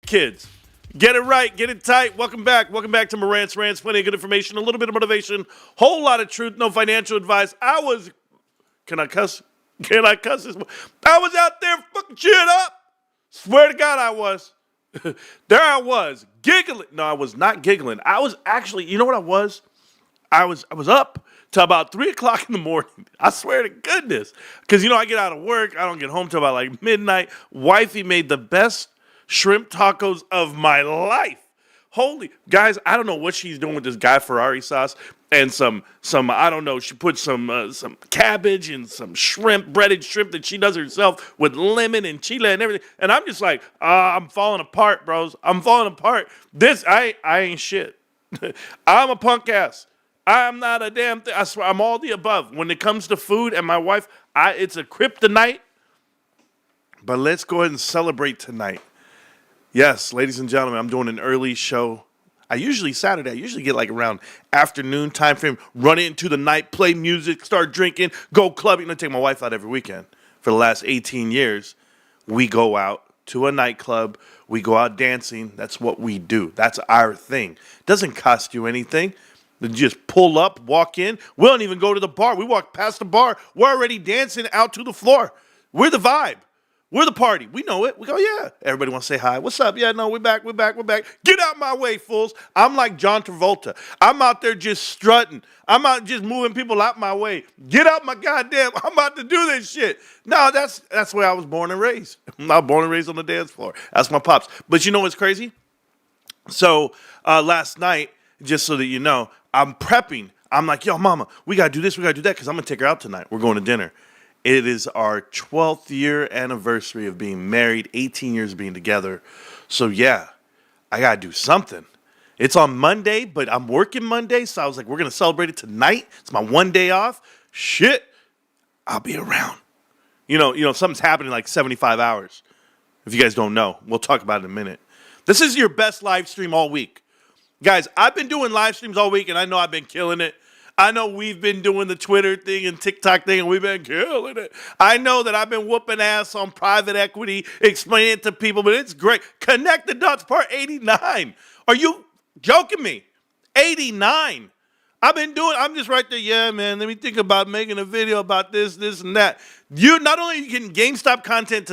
Kids, get it right, get it tight. Welcome back to Marantz Rantz. Plenty of good information, a little bit of motivation, whole lot of truth, no financial advice. Can I cuss? Can I cuss this? I was out there fucking shit up. Swear to God I was. There I was, giggling. No, I was not giggling. I was actually, you know what I was? I was up till about 3 o'clock in the morning. I swear to goodness. Because, I get out of work. I don't get home till about like midnight. Wifey made the best shrimp tacos of my life. Holy guys, I don't know what she's doing with this Guy Ferrari sauce and some I don't know. She put some cabbage and some shrimp, breaded shrimp that she does herself with lemon and chile and everything. And I'm just like, I'm falling apart, bros. I'm falling apart. I ain't shit. I'm a punk ass. I'm not a damn thing. I swear, I'm all the above. When it comes to food and my wife, it's a kryptonite. But let's go ahead and celebrate tonight. Yes, ladies and gentlemen, I'm doing an early show. I usually get like around afternoon time frame, run into the night, play music, start drinking, go clubbing. I take my wife out every weekend. For the last 18 years, we go out to a nightclub. We go out dancing. That's what we do. That's our thing. It doesn't cost you anything. You just pull up, walk in. We don't even go to the bar. We walk past the bar. We're already dancing out to the floor. We're the vibe. We're the party. We know it. We go, yeah. Everybody wants to say hi. What's up? Yeah, no, we're back. Get out my way, fools. I'm like John Travolta. I'm out there just strutting. I'm out just moving people out my way. Get out my goddamn, I'm about to do this shit. No, that's where I was born and raised. I was born and raised on the dance floor. That's my pops. But you know what's crazy? So last night, just so that you know, I'm prepping. I'm like, yo, mama, we got to do this, we got to do that, because I'm going to take her out tonight. We're going to dinner. It is our 12th year anniversary of being married, 18 years of being together. So, yeah, I got to do something. It's on Monday, but I'm working Monday, so I was like, we're going to celebrate it tonight. It's my one day off. Shit, I'll be around. Something's happening in like 75 hours. If you guys don't know, we'll talk about it in a minute. This is your best live stream all week. Guys, I've been doing live streams all week, and I know I've been killing it. I know we've been doing the Twitter thing and TikTok thing, and we've been killing it. I know that I've been whooping ass on private equity, explaining it to people, but it's great. Connect the dots, part 89. Are you joking me? 89. I'm just right there, yeah, man, let me think about making a video about this, and that. You not only are you getting GameStop content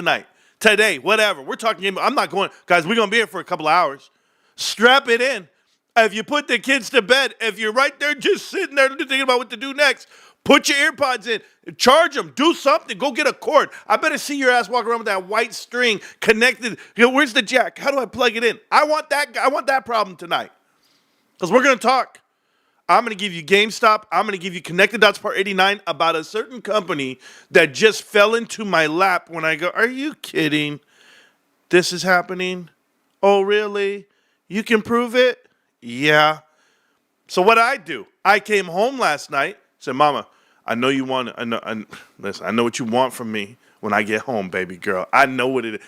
today, whatever. We're talking game. I'm not going, guys, we're going to be here for a couple of hours. Strap it in. If you put the kids to bed, if you're right there just sitting there thinking about what to do next, put your earpods in, charge them, do something, go get a cord. I better see your ass walk around with that white string connected. Where's the jack? How do I plug it in? I want that problem tonight. Because we're going to talk. I'm going to give you GameStop. I'm going to give you Connect the Dots Part 89 about a certain company that just fell into my lap when I go, are you kidding? This is happening? Oh, really? You can prove it? Yeah. So what I do? I came home last night. Said, Mama, I know you want. Listen, I know what you want from me when I get home, baby girl. I know what it is.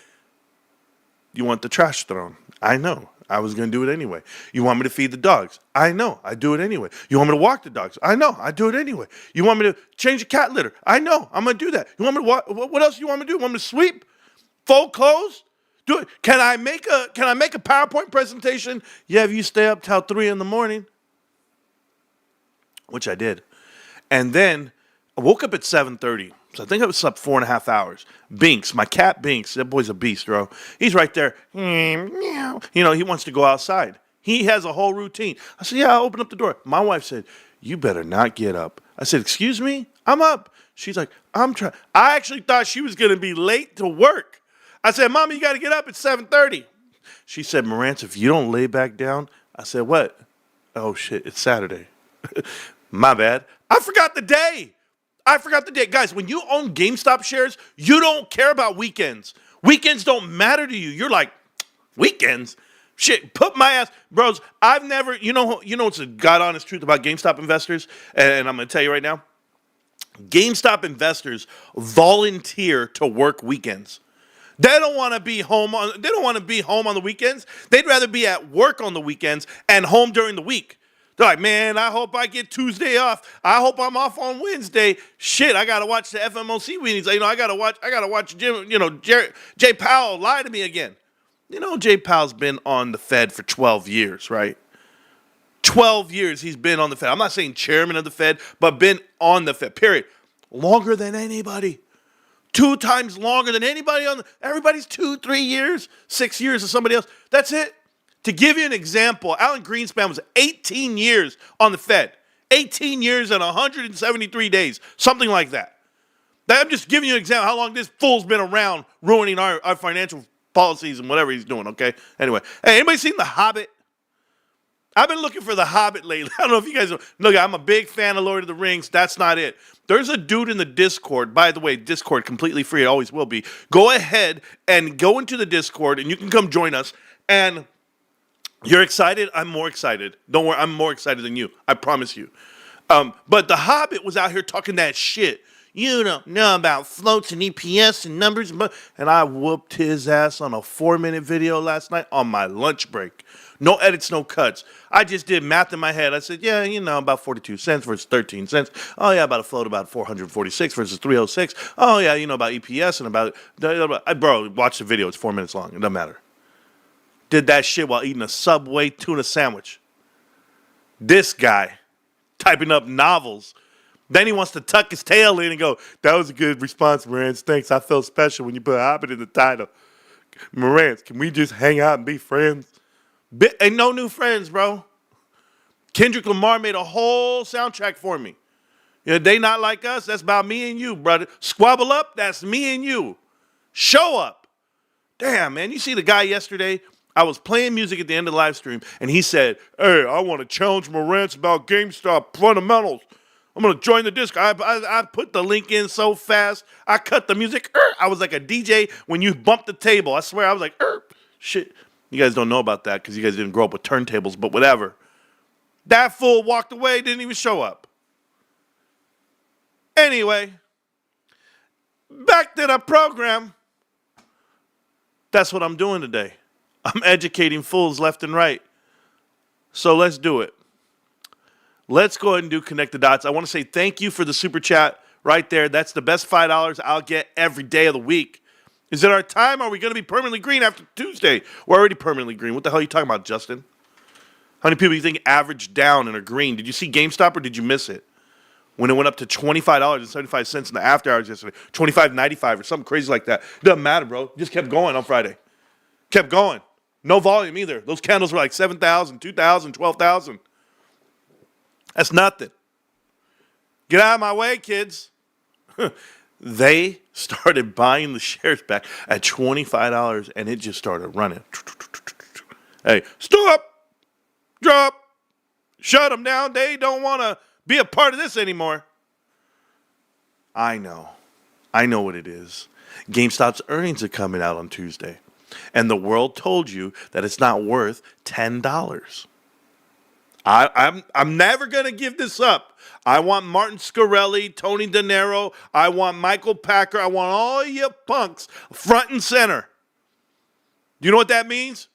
You want the trash thrown? I know. I was gonna do it anyway. You want me to feed the dogs? I know. I do it anyway. You want me to walk the dogs? I know. I do it anyway. You want me to change the cat litter? I know. I'm gonna do that. You want me to walk? What else you want me to do? You want me to sweep? Fold clothes? Do it. Can I make a PowerPoint presentation? Yeah, if you stay up till 3 a.m, which I did. And then I woke up at 7:30. So I think I was up 4.5 hours. Binks, my cat Binks, that boy's a beast, bro. He's right there. He wants to go outside. He has a whole routine. I said, yeah, I'll open up the door. My wife said, you better not get up. I said, excuse me? I'm up. She's like, I'm trying. I actually thought she was going to be late to work. I said, Mama, you got to get up at 7:30. She said, Marantz, if you don't lay back down. I said, what? Oh, shit, it's Saturday. My bad. I forgot the day. Guys, when you own GameStop shares, you don't care about weekends. Weekends don't matter to you. You're like, weekends? Shit, put my ass. Bros, I've never, what's the God honest truth about GameStop investors? And I'm going to tell you right now. GameStop investors volunteer to work weekends. They don't want to be home on the weekends. They'd rather be at work on the weekends and home during the week. They're like, man, I hope I get Tuesday off. I hope I'm off on Wednesday. Shit, I gotta watch the FMOC meetings. I gotta watch Jim, Jay Powell lie to me again. You know, Jay Powell's been on the Fed for 12 years, right? 12 years he's been on the Fed. I'm not saying chairman of the Fed, but been on the Fed, period. Longer than anybody. 2 times longer than anybody everybody's 2, 3 years, 6 years, or somebody else. That's it. To give you an example, Alan Greenspan was 18 years on the Fed. 18 years and 173 days, something like that. I'm just giving you an example how long this fool's been around ruining our financial policies and whatever he's doing, okay? Anyway, hey, anybody seen The Hobbit? I've been looking for The Hobbit lately. I don't know if you guys know. Look, I'm a big fan of Lord of the Rings. That's not it. There's a dude in the Discord. By the way, Discord completely free. It always will be. Go ahead and go into the Discord, and you can come join us. And you're excited? I'm more excited. Don't worry, I'm more excited than you. I promise you. But The Hobbit was out here talking that shit. You don't know about floats and EPS and numbers. And I whooped his ass on a 4-minute video last night on my lunch break. No edits, no cuts. I just did math in my head. I said, yeah, you know, about 42 cents versus 13 cents. Oh, yeah, about a float about 446 versus 306. Oh, yeah, you know, about EPS and about... Bro, watch the video. It's 4 minutes long. It doesn't matter. Did that shit while eating a Subway tuna sandwich. This guy typing up novels. Then he wants to tuck his tail in and go, that was a good response, Marantz. Thanks. I felt special when you put Hobbit in the title. Marantz, can we just hang out and be friends? Ain't no new friends, bro. Kendrick Lamar made a whole soundtrack for me. You know, They Not Like Us, that's about me and you, brother. Squabble Up, that's me and you. Show Up. Damn, man, you see the guy yesterday? I was playing music at the end of the live stream, and he said, hey, I want to challenge Marantz about GameStop fundamentals. I'm going to join the disc. I put the link in so fast. I cut the music. I was like a DJ when you bump the table. I swear, I was like, shit. You guys don't know about that because you guys didn't grow up with turntables, but whatever. That fool walked away, didn't even show up. Anyway, back to the program. That's what I'm doing today. I'm educating fools left and right. So let's do it. Let's go ahead and do Connect the Dots. I want to say thank you for the super chat right there. That's the best $5 I'll get every day of the week. Is it our time? Are we going to be permanently green after Tuesday? We're already permanently green. What the hell are you talking about, Justin? How many people do you think averaged down and are green? Did you see GameStop or did you miss it? When it went up to $25.75 in the after hours yesterday, $25.95 or something crazy like that. Doesn't matter, bro. Just kept going on Friday. Kept going. No volume either. Those candles were like 7,000, 2,000, 12,000. That's nothing. Get out of my way, kids. They started buying the shares back at $25, and it just started running. Hey, stop, drop, shut them down. They don't want to be a part of this anymore. I know what it is. GameStop's earnings are coming out on Tuesday, and the world told you that it's not worth $10. I'm never going to give this up. I want Martin Scarelli, Tony De Niro. I want Michael Packer. I want all you punks front and center. Do you know what that means?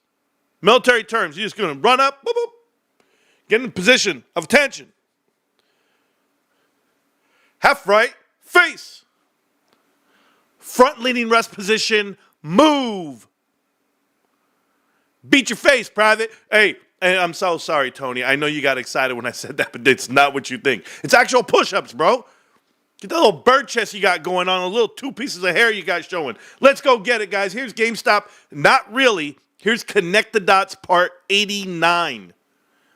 Military terms. You're just going to run up, boop, boop, get in a position of attention. Half right, face. Front leaning rest position, move. Beat your face, private. Hey, and I'm so sorry, Tony. I know you got excited when I said that, but it's not what you think. It's actual push-ups, bro. Get that little bird chest you got going on, a little 2 pieces of hair you got showing. Let's go get it, guys. Here's GameStop. Not really. Here's Connect the Dots part 89. I'm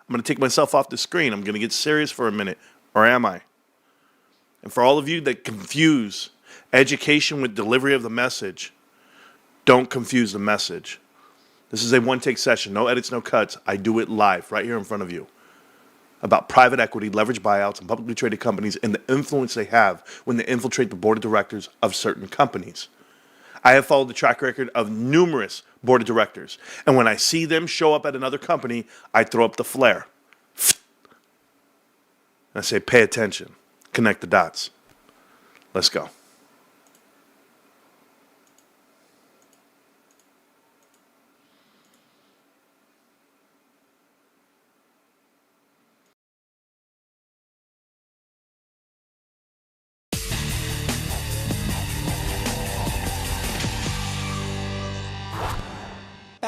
going to take myself off the screen. I'm going to get serious for a minute. Or am I? And for all of you that confuse education with delivery of the message, don't confuse the message. This is a one-take session. No edits, no cuts. I do it live right here in front of you. About private equity, leveraged buyouts, and publicly traded companies and the influence they have when they infiltrate the board of directors of certain companies. I have followed the track record of numerous board of directors. And when I see them show up at another company, I throw up the flare. I say, pay attention. Connect the dots. Let's go.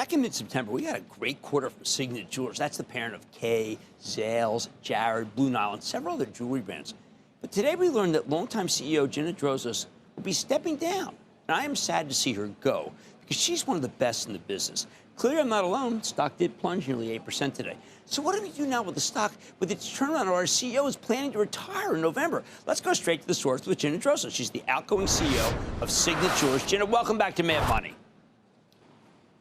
back in mid-September, we had a great quarter from Signet Jewelers. That's the parent of Kay, Zales, Jared, Blue Nile, and several other jewelry brands. But today we learned that longtime CEO Gina Drosos will be stepping down. And I am sad to see her go because she's one of the best in the business. Clearly, I'm not alone. Stock did plunge nearly 8% today. So what do we do now with the stock with its turnaround? Our CEO is planning to retire in November. Let's go straight to the source with Gina Drosos. She's the outgoing CEO of Signet Jewelers. Gina, welcome back to Mad Money.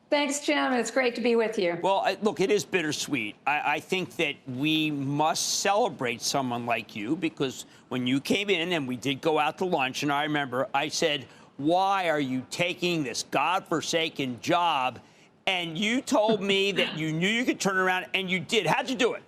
Thanks, Jim. It's great to be with you. Well, look, it is bittersweet. I think that we must celebrate someone like you because when you came in and we did go out to lunch, and I remember I said, why are you taking this godforsaken job? And you told me that you knew you could turn around, and you did. How'd you do it?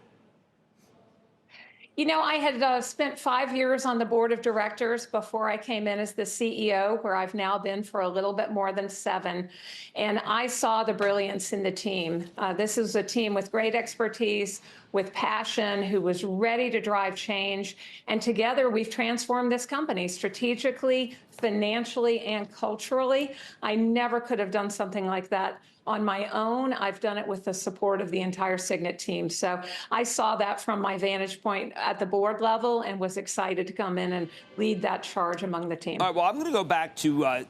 You know, I had spent 5 years on the board of directors before I came in as the CEO, where I've now been for a little bit more than 7. And I saw the brilliance in the team. This is a team with great expertise, with passion, who was ready to drive change. And together, we've transformed this company strategically, financially, and culturally. I never could have done something like that on my own. I've done it with the support of the entire Signet team. So I saw that from my vantage point at the board level and was excited to come in and lead that charge among the team. All right, well, I'm going to go back to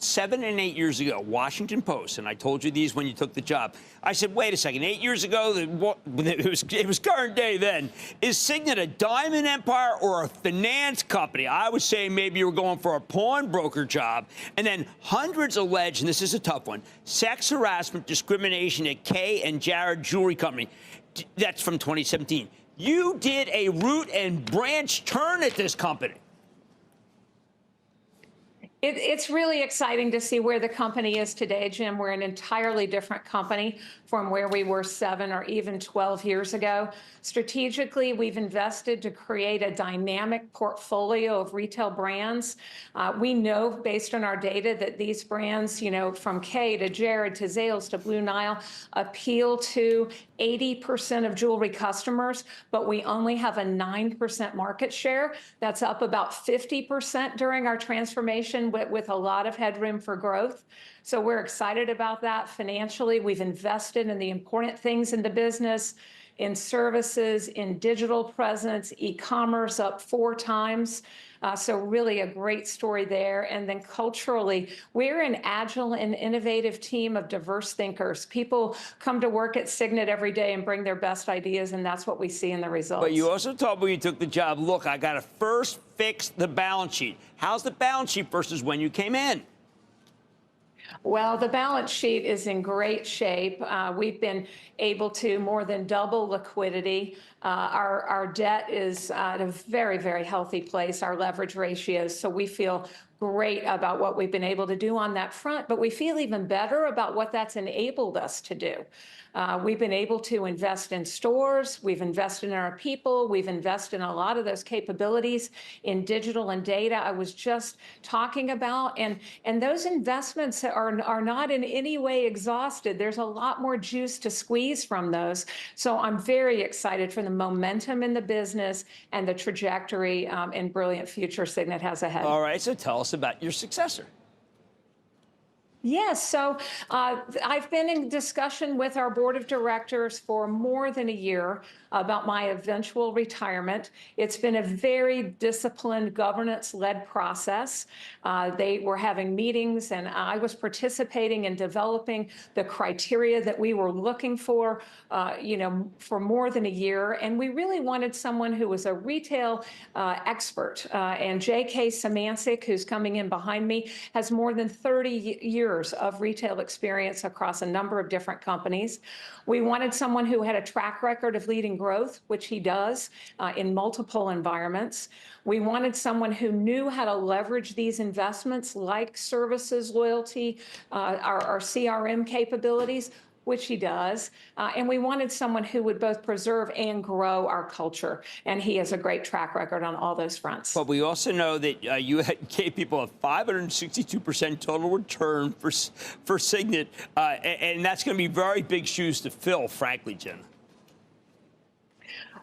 7 and 8 years ago, Washington Post, and I told you these when you took the job. I said, wait a second, 8 years ago, it was current day then. Is Signet a diamond empire or a finance company? I was saying maybe you were going for a pawnbroker job. And then hundreds alleged, and this is a tough one, sex harassment, discrimination at Kay and Jared Jewelry Company. That's from 2017. You did a root and branch turn at this company. It's really exciting to see where the company is today, Jim. We're an entirely different company from where we were 7 or even 12 years ago. Strategically, we've invested to create a dynamic portfolio of retail brands. We know, based on our data, that these brands, you know, from Kay to Jared to Zales to Blue Nile, appeal to 80% of jewelry customers, but we only have a 9% market share. That's up about 50% during our transformation, with a lot of headroom for growth. So we're excited about that. Financially, we've invested in the important things in the business, in services, in digital presence, e-commerce up 4 times. So really a great story there. And then culturally, we're an agile and innovative team of diverse thinkers. People come to work at Signet every day and bring their best ideas, and that's what we see in the results. But you also told me when you took the job, look, I got to first fix the balance sheet. How's the balance sheet versus when you came in? Well, the balance sheet is in great shape. We've been able to more than double liquidity. Our debt is at a very, very healthy place, our leverage ratios. So we feel great about what we've been able to do on that front, but we feel even better about what that's enabled us to do. We've been able to invest in stores, we've invested in our people, we've invested in a lot of those capabilities in digital and data I was just talking about, and those investments are not in any way exhausted. There's a lot more juice to squeeze from those. So I'm very excited for the momentum in the business and the trajectory and brilliant future Signet has ahead. All right, so tell us about your successor. Yes, so I've been in discussion with our board of directors for more than a year about my eventual retirement. It's been a very disciplined, governance-led process. They were having meetings, and I was participating in developing the criteria that we were looking for, for more than a year. And we really wanted someone who was a retail expert. And J.K. Samancic, who's coming in behind me, has more than 30 years of retail experience across a number of different companies. We wanted someone who had a track record of leading growth, which he does in multiple environments. We wanted someone who knew how to leverage these investments like services, loyalty, our CRM capabilities, which he does. And we wanted someone who would both preserve and grow our culture. And he has a great track record on all those fronts. But we also know that you gave people a 562% total return for Signet. And that's going to be very big shoes to fill, frankly, Jen.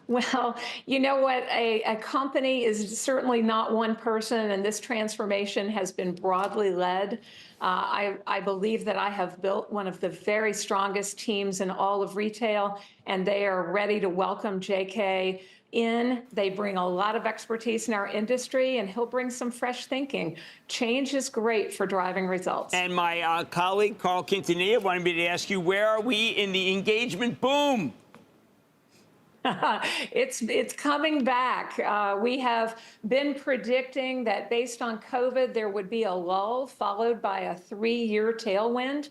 Well, you know what? A company is certainly not one person, and this transformation has been broadly led. I believe that I have built one of the very strongest teams in all of retail, and they are ready to welcome JK in. They bring a lot of expertise in our industry, and he'll bring some fresh thinking. Change is great for driving results. And my colleague, Carl Quintanilla, wanted me to ask you, where are we in the engagement boom? It's coming back. We have been predicting that based on COVID, there would be a lull followed by a 3-year tailwind.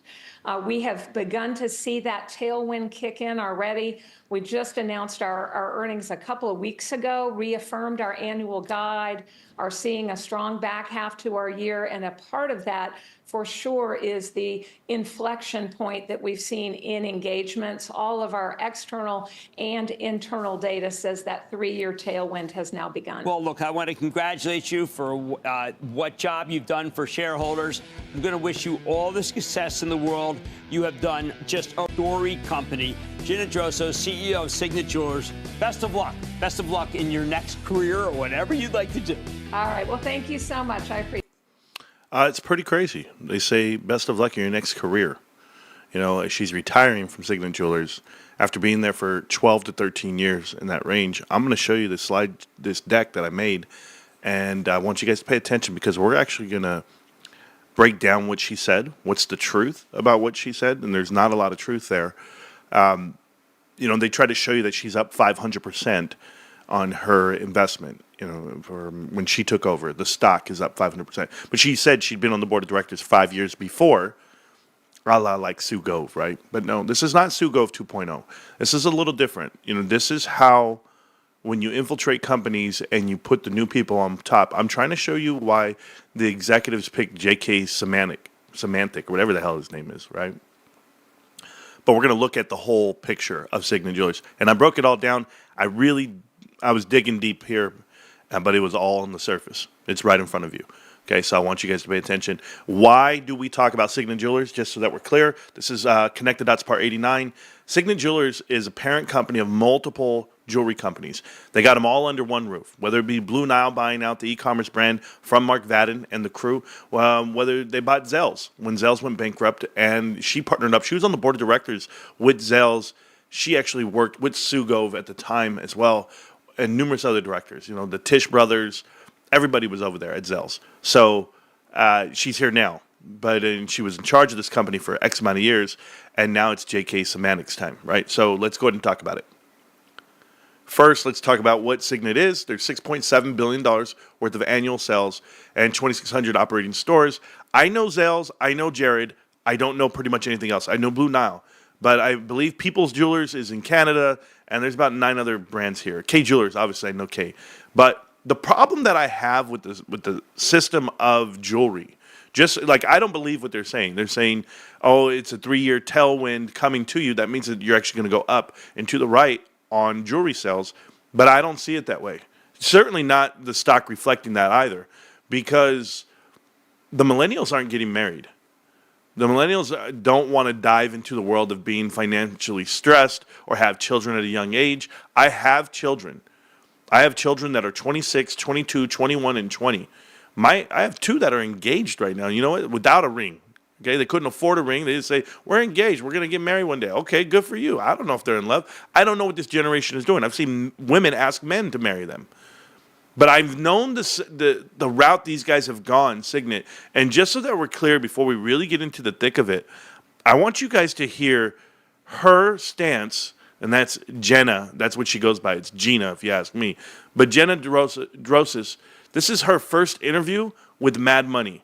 We have begun to see that tailwind kick in already. We just announced our earnings a couple of weeks ago, reaffirmed our annual guide, are seeing a strong back half to our year, and a part of that for sure is the inflection point that we've seen in engagements. All of our external and internal data says that 3-year tailwind has now begun. Well, look, I want to congratulate you for what job you've done for shareholders. I'm going to wish you all the success in the world. You have done just a story company. Gina Drosos, CEO of Signet Jewelers, best of luck. Best of luck in your next career or whatever you'd like to do. All right. Well, thank you so much. I appreciate it. It's pretty crazy. They say best of luck in your next career. You know, she's retiring from Signet Jewelers after being there for 12 to 13 years in that range. I'm going to show you this deck that I made, and I want you guys to pay attention because we're actually going to break down what she said, what's the truth about what she said, and there's not a lot of truth there. You know, they try to show you that she's up 500% on her investment. You know, for when she took over, the stock is up 500%. But she said she'd been on the board of directors 5 years before, a la like Sue Gove, right? But no, this is not Sue Gove 2.0. This is a little different. You know, this is how, when you infiltrate companies and you put the new people on top, I'm trying to show you why the executives picked J.K. Semantic, or whatever the hell his name is, right? But we're going to look at the whole picture of Signet Jewelers. And I broke it all down. I was digging deep here, but it was all on the surface. It's right in front of you. Okay, so I want you guys to pay attention. Why do we talk about Signet Jewelers? Just so that we're clear, this is Connect the Dots Part 89. Signet Jewelers is a parent company of multiple jewelry companies. They got them all under one roof, whether it be Blue Nile buying out the e-commerce brand from Mark Vadden and the crew, whether they bought Zales when Zales went bankrupt, and she partnered up. She was on the board of directors with Zales. She actually worked with Sue Gove at the time as well, and numerous other directors. You know, the Tisch brothers, everybody was over there at Zales. So she's here now, but she was in charge of this company for X amount of years, and now it's J.K. Semantic's time, right? So let's go ahead and talk about it. First, let's talk about what Signet is. There's $6.7 billion worth of annual sales and 2,600 operating stores. I know Zales. I know Jared. I don't know pretty much anything else. I know Blue Nile, but I believe People's Jewelers is in Canada, and there's about 9 other brands here. K Jewelers, obviously, I know K. But the problem that I have with the system of jewelry, just like I don't believe what they're saying. They're saying, oh, it's a 3-year tailwind coming to you. That means that you're actually going to go up and to the right on jewelry sales, but I don't see it that way. Certainly not the stock reflecting that either, because the millennials aren't getting married. The millennials don't want to dive into the world of being financially stressed or have children at a young age. I have children. I have children that are 26, 22, 21, and 20. I have 2 that are engaged right now, you know what, without a ring. Okay, they couldn't afford a ring. They just say, we're engaged. We're going to get married one day. Okay, good for you. I don't know if they're in love. I don't know what this generation is doing. I've seen women ask men to marry them. But I've known the route these guys have gone, Signet. And just so that we're clear before we really get into the thick of it, I want you guys to hear her stance, and that's Jenna. That's what she goes by. It's Gina, if you ask me. But Jenna Drosos, this is her first interview with Mad Money.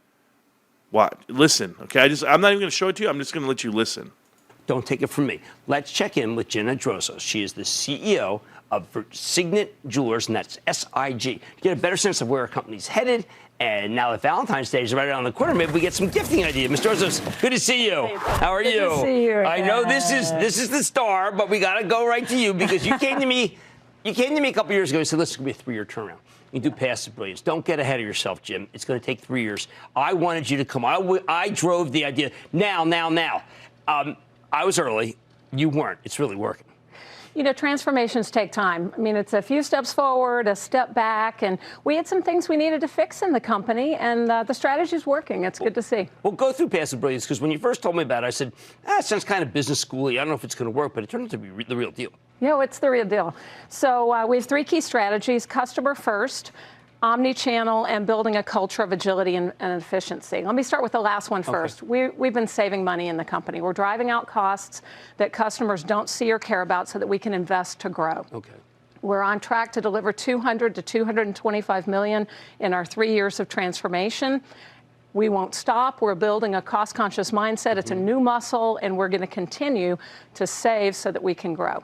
What? Listen, okay? I'm not even going to show it to you. I'm just going to let you listen. Don't take it from me. Let's check in with Gina Drosos. She is the CEO of Signet Jewelers, and that's S-I-G. To get a better sense of where our company's headed, and now that Valentine's Day is right around the corner, maybe we get some gifting ideas. Ms. Drosos, good to see you. How are you? Good to see you. I know this is the star, but we got to go right to you because you came to me. You came to me a couple years ago and said, "This is going to be a 3-year turnaround. You do passive brilliance. Don't get ahead of yourself, Jim. It's going to take 3 years." I wanted you to come. I drove the idea. Now. I was early. You weren't. It's really working. Transformations take time. I mean, it's a few steps forward, a step back, and we had some things we needed to fix in the company, and the strategy is working. It's good to see. Well, go through Passive Brilliance, because when you first told me about it, I said, it sounds kind of business schooly. I don't know if it's going to work, but it turned out to be the real deal. It's the real deal. So we have 3 key strategies: customer first, omni-channel, and building a culture of agility and efficiency. Let me start with the last one first. We've been saving money in the company. We're driving out costs that customers don't see or care about so that we can invest to grow. Okay. We're on track to deliver $200 to $225 million in our 3 years of transformation. We won't stop. We're building a cost-conscious mindset. It's a new muscle, and we're going to continue to save so that we can grow.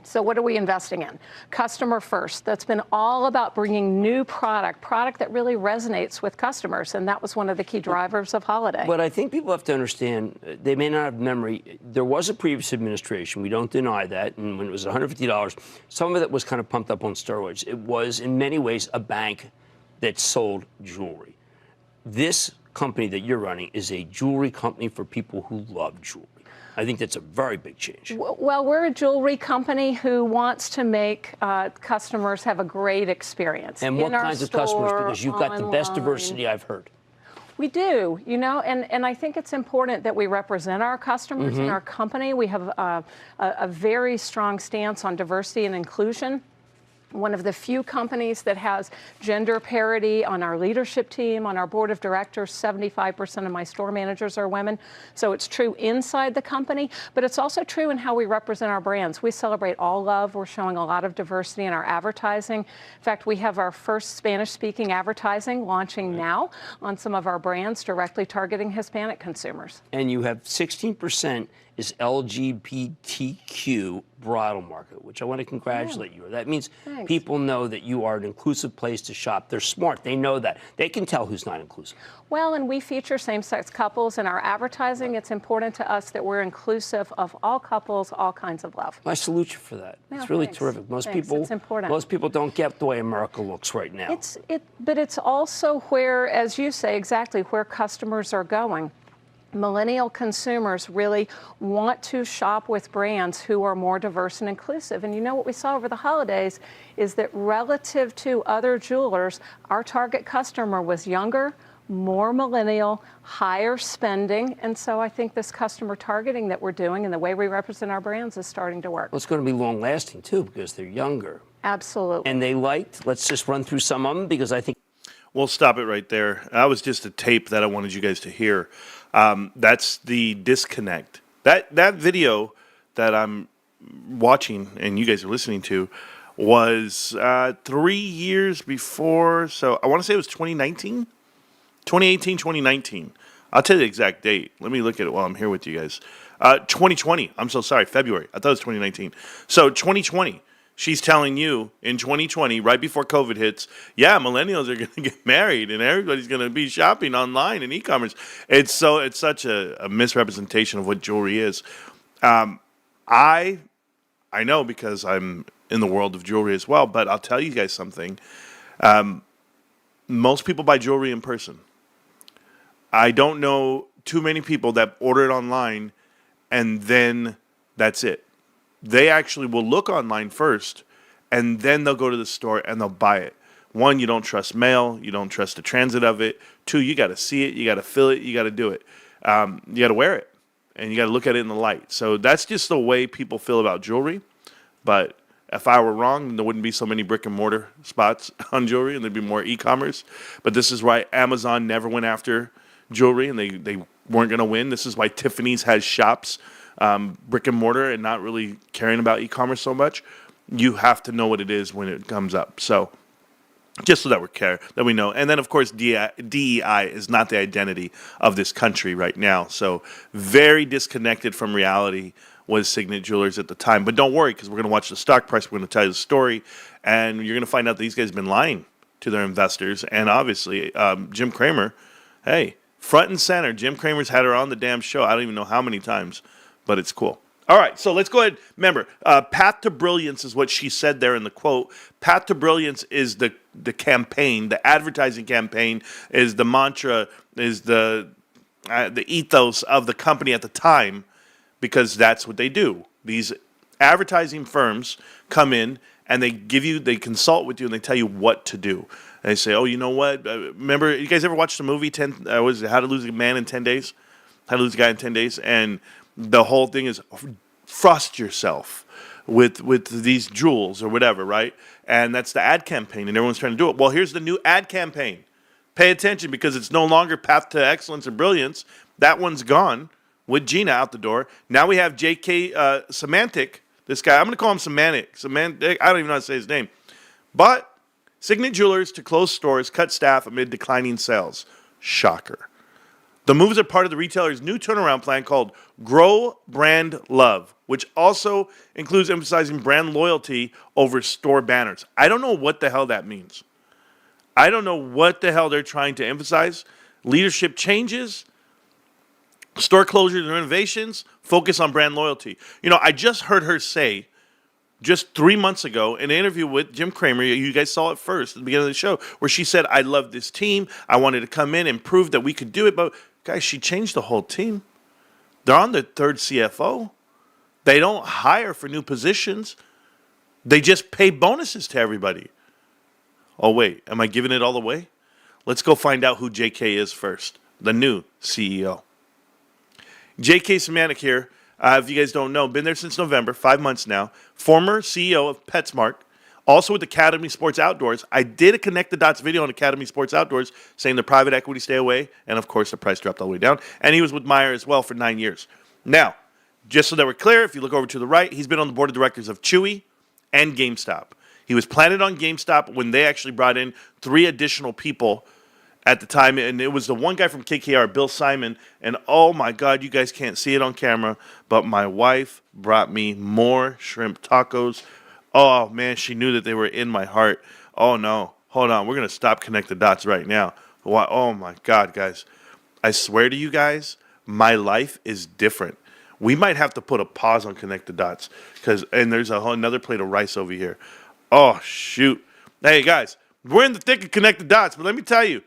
So what are we investing in? Customer first. That's been all about bringing new product that really resonates with customers, and that was one of the key drivers of holiday. But I think people have to understand, they may not have memory. There was a previous administration. We don't deny that. And when it was $150, some of it was kind of pumped up on steroids. It was, in many ways, a bank that sold jewelry. This company that you're running is a jewelry company for people who love jewelry. I think that's a very big change. Well, we're a jewelry company who wants to make customers have a great experience. And what kinds of customers? Because you've got the best diversity I've heard. We do, and I think it's important that we represent our customers in our company. We have a very strong stance on diversity and inclusion. One of the few companies that has gender parity on our leadership team, on our board of directors. 75% of my store managers are women. So it's true inside the company, but it's also true in how we represent our brands. We celebrate all love. We're showing a lot of diversity in our advertising. In fact, we have our first Spanish-speaking advertising launching now on some of our brands, directly targeting Hispanic consumers. And you have 16% is LGBTQ bridal market, which I want to congratulate you. That means people know that you are an inclusive place to shop. They're smart. They know that. They can tell who's not inclusive. Well, and we feature same-sex couples in our advertising. It's important to us that we're inclusive of all couples, all kinds of love. I salute you for that. It's really terrific. Most It's important. Most people don't get the way America looks right now. But it's also where, as you say, exactly where customers are going. Millennial consumers really want to shop with brands who are more diverse and inclusive. And what we saw over the holidays is that relative to other jewelers, our target customer was younger, more millennial, higher spending. And so I think this customer targeting that we're doing and the way we represent our brands is starting to work. Well, it's going to be long lasting, too, because they're younger. Absolutely. And let's just run through some of them, because I think. We'll stop it right there. That was just a tape that I wanted you guys to hear. That's the disconnect. That video that I'm watching and you guys are listening to was 3 years before. So I want to say it was 2019, 2018, 2019. I'll tell you the exact date. Let me look at it while I'm here with you guys. 2020. I'm so sorry. February. I thought it was 2019. So 2020. She's telling you in 2020, right before COVID hits, millennials are going to get married and everybody's going to be shopping online and e-commerce. It's such a misrepresentation of what jewelry is. I know because I'm in the world of jewelry as well, but I'll tell you guys something. Most people buy jewelry in person. I don't know too many people that order it online and then that's it. They actually will look online first, and then they'll go to the store and they'll buy it. One, you don't trust mail. You don't trust the transit of it. Two, you got to see it. You got to feel it. You got to do it. You got to wear it, and you got to look at it in the light. So that's just the way people feel about jewelry. But if I were wrong, there wouldn't be so many brick and mortar spots on jewelry, and there'd be more e-commerce. But this is why Amazon never went after jewelry, and they weren't going to win. This is why Tiffany's has shops. Brick and mortar and not really caring about e-commerce so much. You have to know what it is when it comes up. So just so that we know. And then, of course, DEI is not the identity of this country right now. So very disconnected from reality was Signet Jewelers at the time. But don't worry, because we're going to watch the stock price. We're going to tell you the story. And you're going to find out that these guys have been lying to their investors. And obviously, Jim Cramer, hey, front and center. Jim Cramer's had her on the damn show. I don't even know how many times. But it's cool. All right, so let's go ahead. Remember, path to brilliance is what she said there in the quote. Path to brilliance is the campaign, the advertising campaign, is the mantra, is the ethos of the company at the time, because that's what they do. These advertising firms come in and they consult with you and they tell you what to do. And they say, oh, you know what? Remember, you guys ever watched the movie How to Lose a Man in 10 Days? How to Lose a Guy in 10 Days? And the whole thing is frost yourself with these jewels or whatever, right? And that's the ad campaign, and everyone's trying to do it. Well, here's the new ad campaign. Pay attention, because it's no longer Path to Excellence or Brilliance. That one's gone with Gina out the door. Now we have J.K. Semantic, this guy. I'm going to call him Semantic. I don't even know how to say his name. But Signet Jewelers to close stores, cut staff amid declining sales. Shocker. The moves are part of the retailer's new turnaround plan called Grow Brand Love, which also includes emphasizing brand loyalty over store banners. I don't know what the hell that means. I don't know what the hell they're trying to emphasize. Leadership changes, store closures and renovations, focus on brand loyalty. You know, I just heard her say just 3 months ago in an interview with Jim Cramer, you guys saw it first at the beginning of the show, where she said, I love this team. I wanted to come in and prove that we could do it. But guys, she changed the whole team. They're on their third CFO. They don't hire for new positions. They just pay bonuses to everybody. Oh, wait, am I giving it all away? Let's go find out who JK is first, the new CEO. JK Semantic here. If you guys don't know, been there since November, 5 months now. Former CEO of PetSmart, also with Academy Sports Outdoors. I did a Connect the Dots video on Academy Sports Outdoors saying the private equity stay away, and of course the price dropped all the way down. And he was with Meyer as well for 9 years. Now, just so that we're clear, if you look over to the right, he's been on the board of directors of Chewy and GameStop. He was planted on GameStop when they actually brought in 3 additional people at the time, and it was the one guy from KKR, Bill Simon, and oh my God, you guys can't see it on camera, but my wife brought me more shrimp tacos. Oh man, she knew that they were in my heart. Oh no, hold on, we're going to stop Connect the Dots right now. Oh my God, guys, I swear to you guys, my life is different. We might have to put a pause on Connect the Dots, and there's another plate of rice over here. Oh shoot. Hey guys, we're in the thick of Connect the Dots, but let me tell you,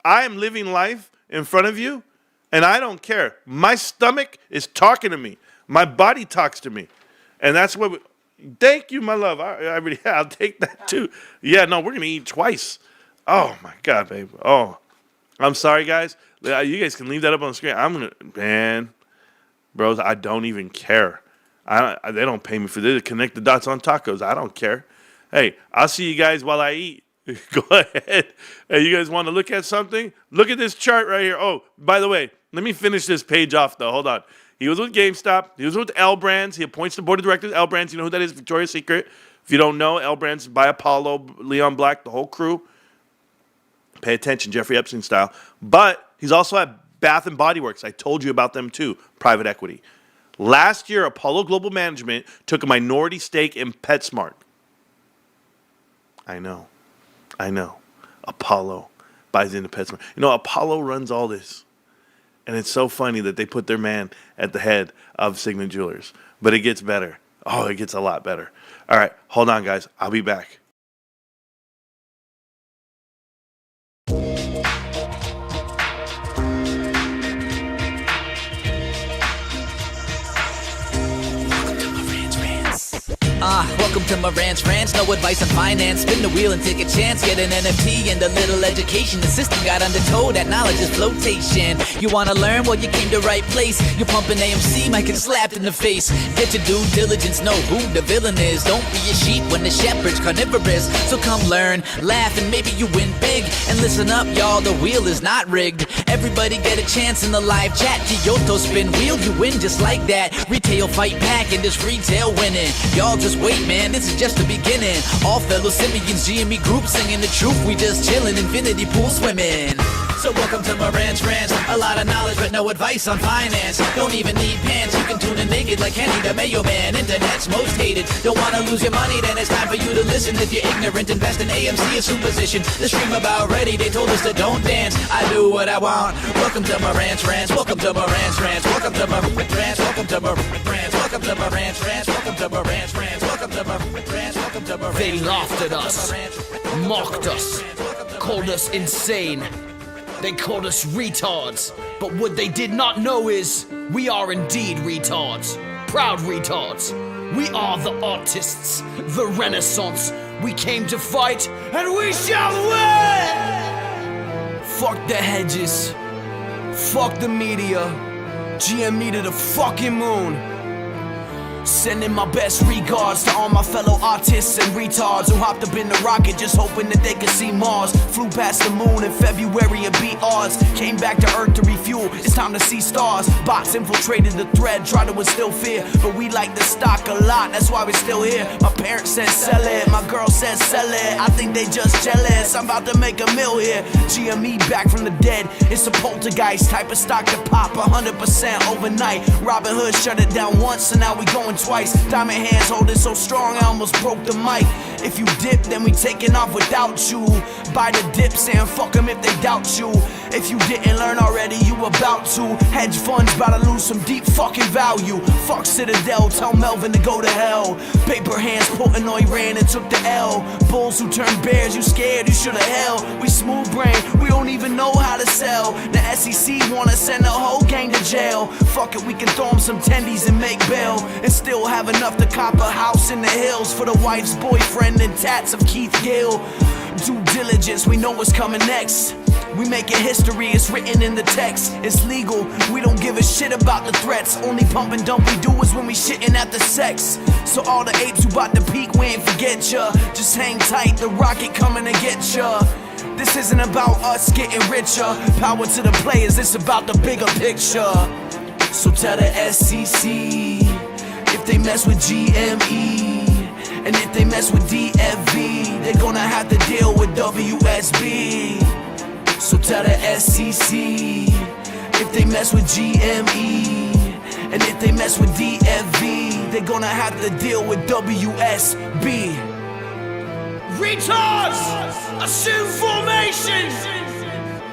I am living life in front of you, and I don't care. My stomach is talking to me. My body talks to me. And that's what thank you, my love. I'll take that too. Yeah, no, we're going to eat twice. Oh, my God, babe. Oh, I'm sorry, guys. You guys can leave that up on the screen. Man, bros, I don't even care. They don't pay me for this. Connect the Dots on tacos. I don't care. Hey, I'll see you guys while I eat. Go ahead. Hey, you guys want to look at something? Look at this chart right here. Oh, by the way, let me finish this page off, though. Hold on. He was with GameStop. He was with L Brands. He appoints the board of directors. L Brands, you know who that is? Victoria's Secret. If you don't know, L Brands by Apollo, Leon Black, the whole crew. Pay attention, Jeffrey Epstein style. But he's also at Bath and Body Works. I told you about them, too. Private equity. Last year, Apollo Global Management took a minority stake in PetSmart. I know. Apollo buys into PetSmart. You know, Apollo runs all this. And it's so funny that they put their man at the head of Signet Jewelers. But it gets better. Oh, it gets a lot better. All right, hold on, guys. I'll be back. Welcome to Marantz Rantz, no advice on finance. Spin the wheel and take a chance. Get an NFT and a little education. The system got undertow, that knowledge is flotation. You wanna learn? Well, you came to right place. You're pumping AMC, might get slapped in the face. Get your due diligence, know who the villain is. Don't be a sheep when the shepherd's carnivorous. So come learn, laugh, and maybe you win big. And listen up, y'all, the wheel is not rigged. Everybody get a chance in the live chat. Kyoto spin wheel, you win just like that. Retail fight pack and this retail winning. Y'all just wait, man, this is just the beginning. All fellow simians, GME group singing the truth. We just chillin', infinity pool swimming. So welcome to Marantz Rantz. A lot of knowledge but no advice on finance. Don't even need pants, you can tune in naked like Kenny the Mayo Man. Internet's most hated. Don't wanna lose your money, then it's time for you to listen. If you're ignorant, invest in AMC or Superposition. The stream about ready, they told us to don't dance. I do what I want. Welcome to Marantz Rantz. Welcome to Marantz Rantz. Welcome to Marantz Rantz. Welcome to Marantz Rantz. Welcome to Marantz Rantz. Welcome to Marantz Rantz. Welcome to Marantz Rantz. Welcome to Marantz. They laughed at us, mocked us, called us insane. They called us retards. But what they did not know is we are indeed retards. Proud retards. We are the artists, the Renaissance. We came to fight, and we shall win! Fuck the hedges. Fuck the media. GME to the fucking moon. Sending my best regards to all my fellow artists and retards who hopped up in the rocket just hoping that they could see Mars. Flew past the moon in February and beat odds. Came back to Earth to refuel, it's time to see stars. Bots infiltrated the thread, try to instill fear, but we like the stock a lot, that's why we're still here. My parents said sell it, my girl said sell it. I think they just jealous, I'm about to make a mill here. GME back from the dead, it's a poltergeist type of stock to pop 100% overnight. Robin Hood shut it down once and now we going twice. Diamond hands holding so strong I almost broke the mic. If you dip then we taking off without you. Buy the dip saying fuck them if they doubt you. If you didn't learn already you about to. Hedge funds about to lose some deep fucking value. Fuck Citadel, tell Melvin to go to hell. Paper hands putting on Iran and took the L. Bulls who turn bears, you scared, you shoulda held. We smooth brain, we don't even know how to sell. The SEC wanna send the whole gang to jail. Fuck it, we can throw them some tendies and make bail. And still have enough to cop a house in the hills for the wife's boyfriend and tats of Keith Gill. Due diligence, we know what's coming next. We making history, it's written in the text. It's legal, we don't give a shit about the threats. Only pump and dump we do is when we shitting at the sex. So all the apes who bout to peak, we ain't forget ya. Just hang tight, the rocket coming to get ya. This isn't about us getting richer. Power to the players, it's about the bigger picture. So tell the SEC if they mess with GME, and if they mess with DFV, they're gonna have to deal with WSB. So tell the SEC if they mess with GME, and if they mess with DFV, they're gonna have to deal with WSB. Retards! Assume formation!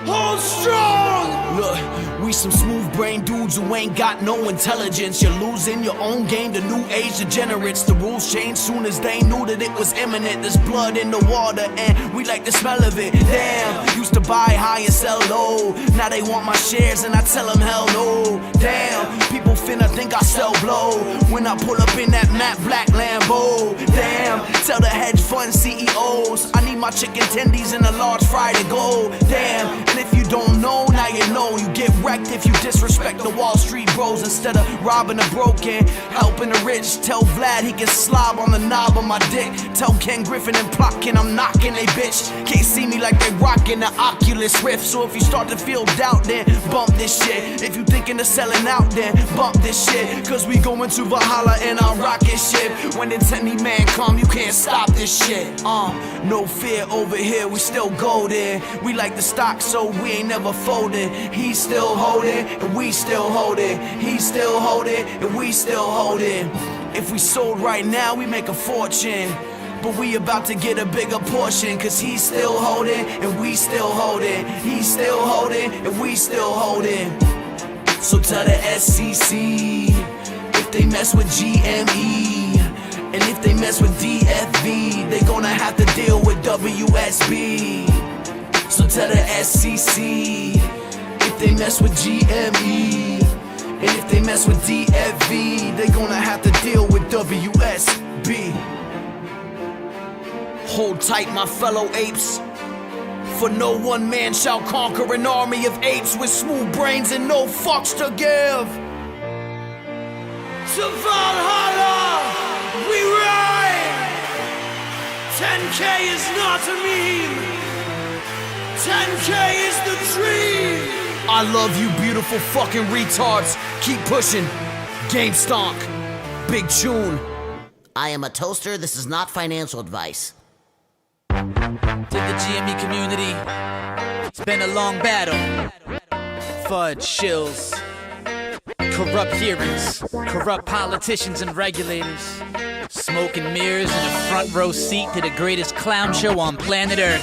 Hold strong! Look, we some smooth brain dudes who ain't got no intelligence. You're losing your own game to new age degenerates. The rules changed soon as they knew that it was imminent. There's blood in the water and we like the smell of it. Damn, used to buy high and sell low. Now they want my shares and I tell them hell no. Damn, people finna think I sell blow when I pull up in that matte black Lambo. Damn, tell the hedge fund CEOs I need my chicken tendies and a large fry to go. Damn, and if you don't know, now you know. You get wrecked if you disrespect the Wall Street bros. Instead of robbing the broken, helping the rich. Tell Vlad he can slob on the knob of my dick. Tell Ken Griffin and Plotkin I'm knocking they bitch. Can't see me like they rocking the Oculus Rift. So if you start to feel doubt, then bump this shit. If you thinking of selling out, then bump this shit. Cause we going to Valhalla in our rocket ship. When the 10 man come, you can't stop this shit. No fear over here, we still golden. We like the stock, so we ain't never folded. He's still holding, and we still holding. He's still holding, and we still holding. If we sold right now, we make a fortune. But we about to get a bigger portion. Cause he's still holding, and we still holding. He's still holding, and we still holding. So tell the SEC if they mess with GME, and if they mess with DFV, they gonna have to deal with WSB. So tell the SEC if they mess with GME, and if they mess with DFV, they gonna have to deal with WSB. Hold tight, my fellow apes, for no one man shall conquer an army of apes with smooth brains and no fucks to give. To Valhalla we ride. 10K is not a meme. 10K is the dream. I love you beautiful fucking retards. Keep pushing. GameStop. Big tune. I am a toaster. This is not financial advice. To the GME community, it's been a long battle. Fudge, shills, corrupt hearings, corrupt politicians and regulators, smoke and mirrors and a front row seat to the greatest clown show on planet Earth.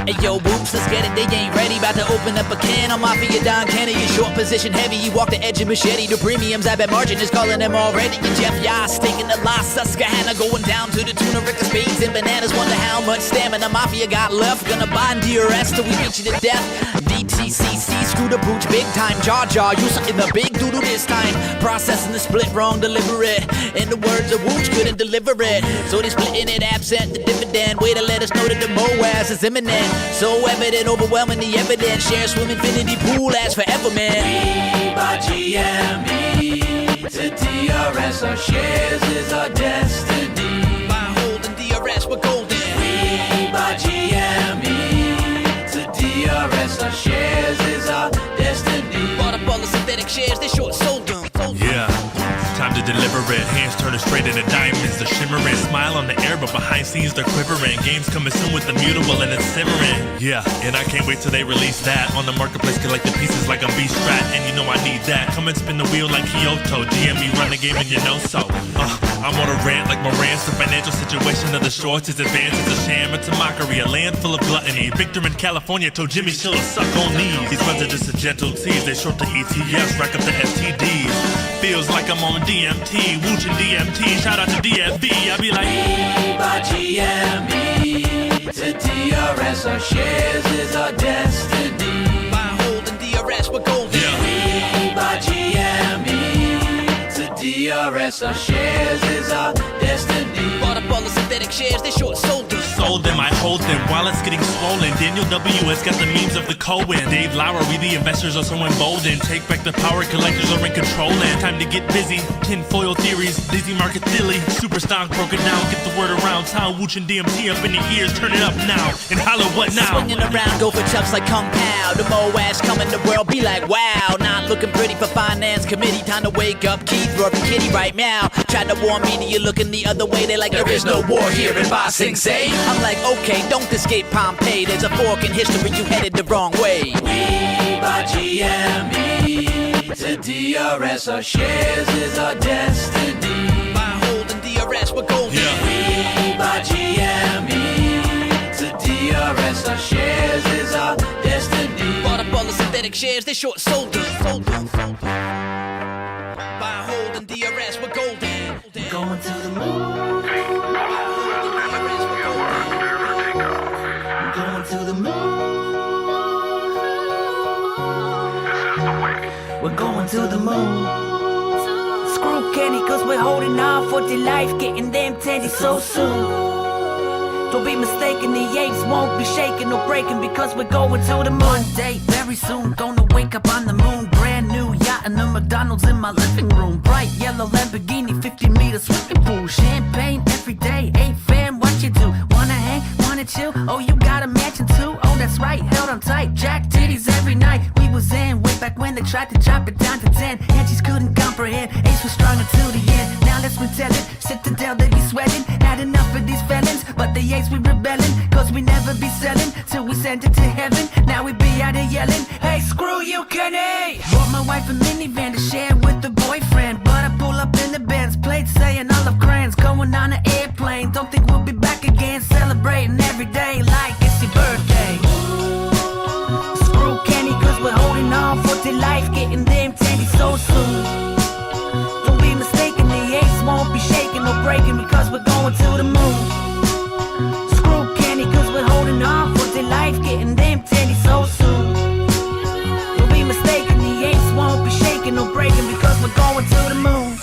Hey yo, boops, let's get it, they ain't ready. About to open up a can on Mafia Don Kennedy. Short position heavy, you walk the edge of machete. The premiums, I bet margin is calling them already. And Jeff Yas taking the loss, Susquehanna going down to the tune of Ricker Spades and bananas. Wonder how much stamina Mafia got left. Gonna bind DRS till we beat you to death. DTCC's scooter booch, big time Jar Jar. You something the big doodle this time. Processing the split wrong, deliver it. In the words of Wooch, couldn't deliver it. So they splitting it absent, the dividend. Way to let us know that the Moaz is imminent. So evident, overwhelming the evidence. Share swim infinity pool, lasts forever, man. We buy GME to DRS. Our shares is our destiny. Buy, hold, and DRS, we're golden. We buy GME to DRS. Our shares is our destiny. Bought up all the synthetic shares, they short sold them. Yeah, time to deliver it. Hands turning straight into diamonds. They're shimmering. Smile on the air, but behind scenes they're quivering. Games coming soon with the mutable and it's simmering. Yeah, and I can't wait till they release that. On the marketplace, collect the pieces like I'm B-Strat. And you know I need that. Come and spin the wheel like Kyoto. GME run the game and you know so. I'm on a rant like Marantz. The financial situation of the shorts is advanced. It's a sham, it's a mockery. A land full of gluttony. Victor in California told Jimmy Chill to suck on these. These runs are just a gentle tease. They short the ETFs, rack up the STDs. Feels like I'm on DMT, Wooch and DMT, shout out to DFB, I be like We buy GME to DRS, our shares is our destiny. Buy, hold, and DRS, we're golden. Yeah. We buy GME to DRS, our shares is our destiny. Bought up all the synthetic shares, they short sold them. Sold them, I hold them while it's getting swollen. Daniel W. has got the memes of the Cohen. Dave Lowry, the investors are so emboldened. Take back the power, collectors are in control. And time to get busy. Tinfoil theories, dizzy market dilly. Super stock broken down, get the word around town. Wooch and DMT up in the ears, turn it up now. And holla what now? Swinging around, go for chucks like Kung Pao. The Moaz coming, the world be like wow. Not looking pretty for finance committee. Time to wake up, Keith, Rory, Kitty right now. Tried to warn me, you looking the other way. They like There is no war here in Ba Sing Se. I'm like, okay, don't escape Pompeii. There's a fork in history, you headed the wrong way. We buy GME to DRS, our shares is our destiny. Buy, hold, and DRS, we're golden. Yeah. We buy GME to DRS, our shares is our destiny. Bought up all the synthetic shares, they short sold them. Buy, hold, and DRS, we're golden. Going to the moon. Going to the moon. We're going to the moon. Screw Kenny, cause we're holding on for dear life, getting them tendies so soon. Don't be mistaken, the apes won't be shaking or breaking because we're going to the moon. Monday, very soon, gonna wake up on the moon. Brand new yacht and a McDonald's in my living room. Bright yellow Lamborghini, 50-meter swimming pool. Champagne every day, hey fam, what you do? Wanna hang, wanna chill? Oh, you got a mansion too? Oh, that's right, held on tight, jack titties every night. We was in way back when they tried to drop it down to 10. And just couldn't comprehend, Ace was strong until the end. Now let's retell it, Citadel they be sweating. Had enough of these felons, but the Ace we rebelling. Cause we never be selling, till we send it to heaven. Now we be out here yelling, hey screw you Kenny. Bought my wife a minivan to share with the boyfriend. But I pull up in the Benz, plate saying all of crayons. Going on an airplane, don't think we'll be back again. Celebrating every day like it's your birthday. Screw Kenny, cause we're holding on for dear life, getting them tendies so soon. Don't be mistaken, the Ace won't be shaking or breaking because we're going to the moon. Screw Kenny, cause we're holding on for dear life, getting them tendies so soon. Don't be mistaken, the Ace won't be shaking or breaking because we're going to the moon.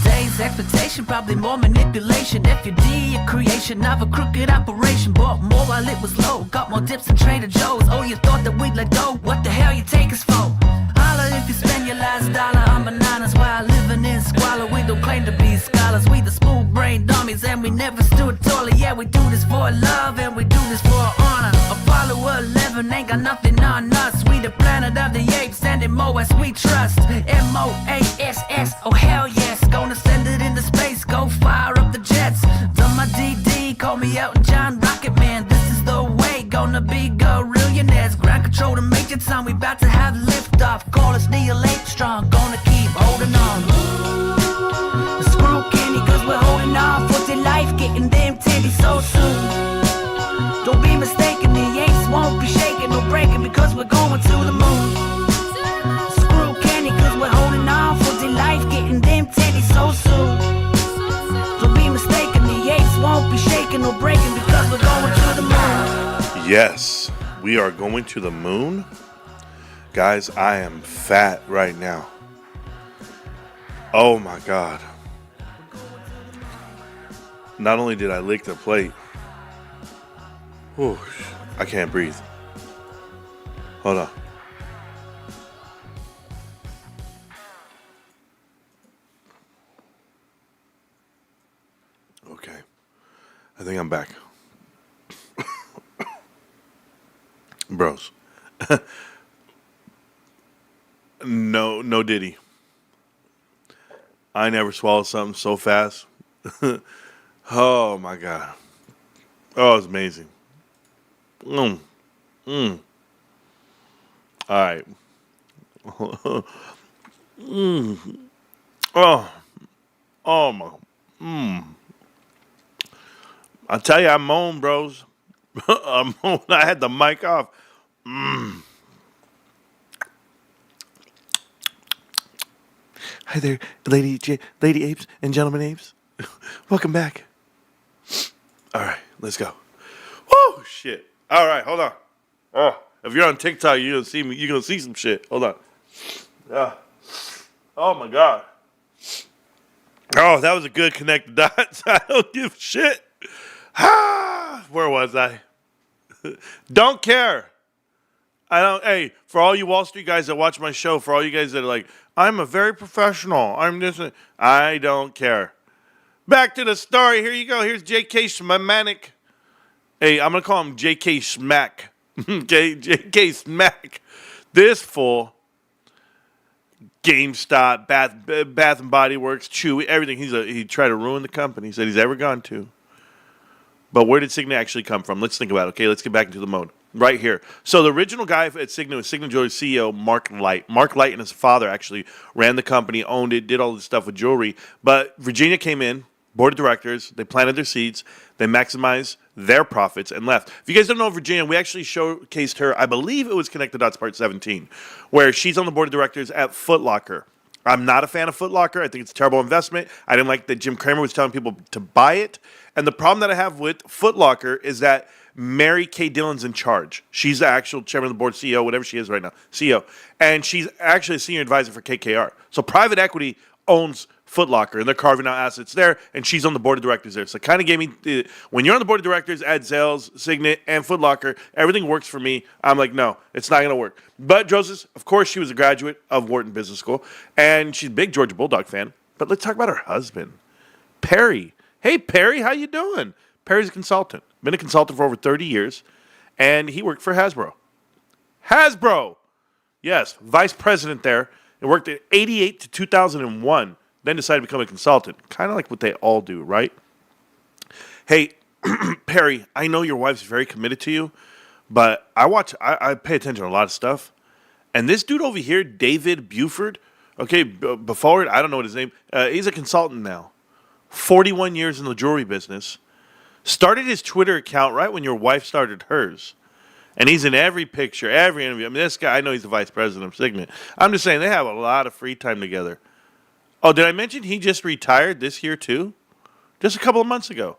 Today's expectation, probably more manipulation. FUD, a creation of a crooked operation. Bought more while it was low, got more dips than Trader Joe's. Oh, you thought that we'd let go? What the hell you take us for? Holla if you spend your last dollar on bananas while living in squalor. We don't claim to be scholars, we the smooth brain dummies, and we never stood taller. Yeah, we do this for love and we do this for honor. Apollo 11 ain't got nothing on us. We the planet of the apes and in Moas we trust. MOASS, oh hell yes. Gonna send it into space, go fire up the jets. Done my DD, call me Elton John, Rocket Man. This is the way, gonna be gorillionaires. Ground control to Major Tom, we about to have liftoff. Call us Neil Armstrong, gonna keep holding on. Screw Kenny, cause we're holding on for dear life, getting them titties so soon. Don't be mistaken, the Ace won't be shaking or breaking because we're going to the moon. Screw Kenny, cause we're holding on for dear life, getting them titties so soon. Yes, we are going to the moon. Guys, I am fat right now. Oh my God. Not only did I lick the plate, whew, I can't breathe. Hold on. Okay. I think I'm back. Bros. No diddy. I never swallowed something so fast. Oh my God. Oh, it's amazing. All right. Oh my. I tell you, I moaned, bros. I moaned. I had the mic off. Hi there, lady apes and gentlemen apes. Welcome back. All right, let's go. Whoa, shit. All right, hold on. Oh, if you're on TikTok, you're gonna see me. You're gonna see some shit. Hold on. Oh my God. Oh, that was a good connected dots. I don't give a shit. Where was I? Don't care. I don't. Hey, for all you Wall Street guys that watch my show, for all you guys that are like, I'm a very professional. I'm just. I don't care. Back to the story. Here you go. Here's J.K. Schmanic. Hey, I'm gonna call him J.K. Smack. Okay, J.K. Smack. This fool. GameStop, Bath and Body Works, Chewy, everything. He tried to ruin the company. He said he's ever gone to. But where did Signet actually come from? Let's think about it. Okay, let's get back into the mode. Right here. So the original guy at Signet was Signet Jewelry CEO Mark Light. Mark Light and his father actually ran the company, owned it, did all this stuff with jewelry. But Virginia came in, board of directors, they planted their seeds, they maximized their profits and left. If you guys don't know Virginia, we actually showcased her, I believe it was Connect the Dots Part 17, where she's on the board of directors at Foot Locker. I'm not a fan of Foot Locker. I think it's a terrible investment. I didn't like that Jim Cramer was telling people to buy it. And the problem that I have with Foot Locker is that Mary Kay Dillon's in charge. She's the actual chairman of the board, CEO, whatever she is right now, CEO. And she's actually a senior advisor for KKR. So private equity owns Foot Locker, and they're carving out assets there, and she's on the board of directors there. So it kind of gave me, when you're on the board of directors at Zales, Signet, and Foot Locker, everything works for me. I'm like, no, it's not going to work. But Joseph, of course, she was a graduate of Wharton Business School, and she's a big Georgia Bulldog fan. But let's talk about her husband, Perry. Hey, Perry, how you doing? Perry's a consultant. Been a consultant for over 30 years, and he worked for Hasbro. Hasbro! Yes, vice president there, and worked at 88 to 2001. Then decided to become a consultant. Kind of like what they all do, right? Hey, Perry, I know your wife's very committed to you, but I pay attention to a lot of stuff. And this dude over here, David Buford, okay, before, I don't know what his name, he's a consultant now. 41 years in the jewelry business. Started his Twitter account right when your wife started hers. And he's in every picture, every interview. I mean, this guy, I know he's the vice president of Signet. I'm just saying, they have a lot of free time together. Oh, did I mention he just retired this year too? Just a couple of months ago.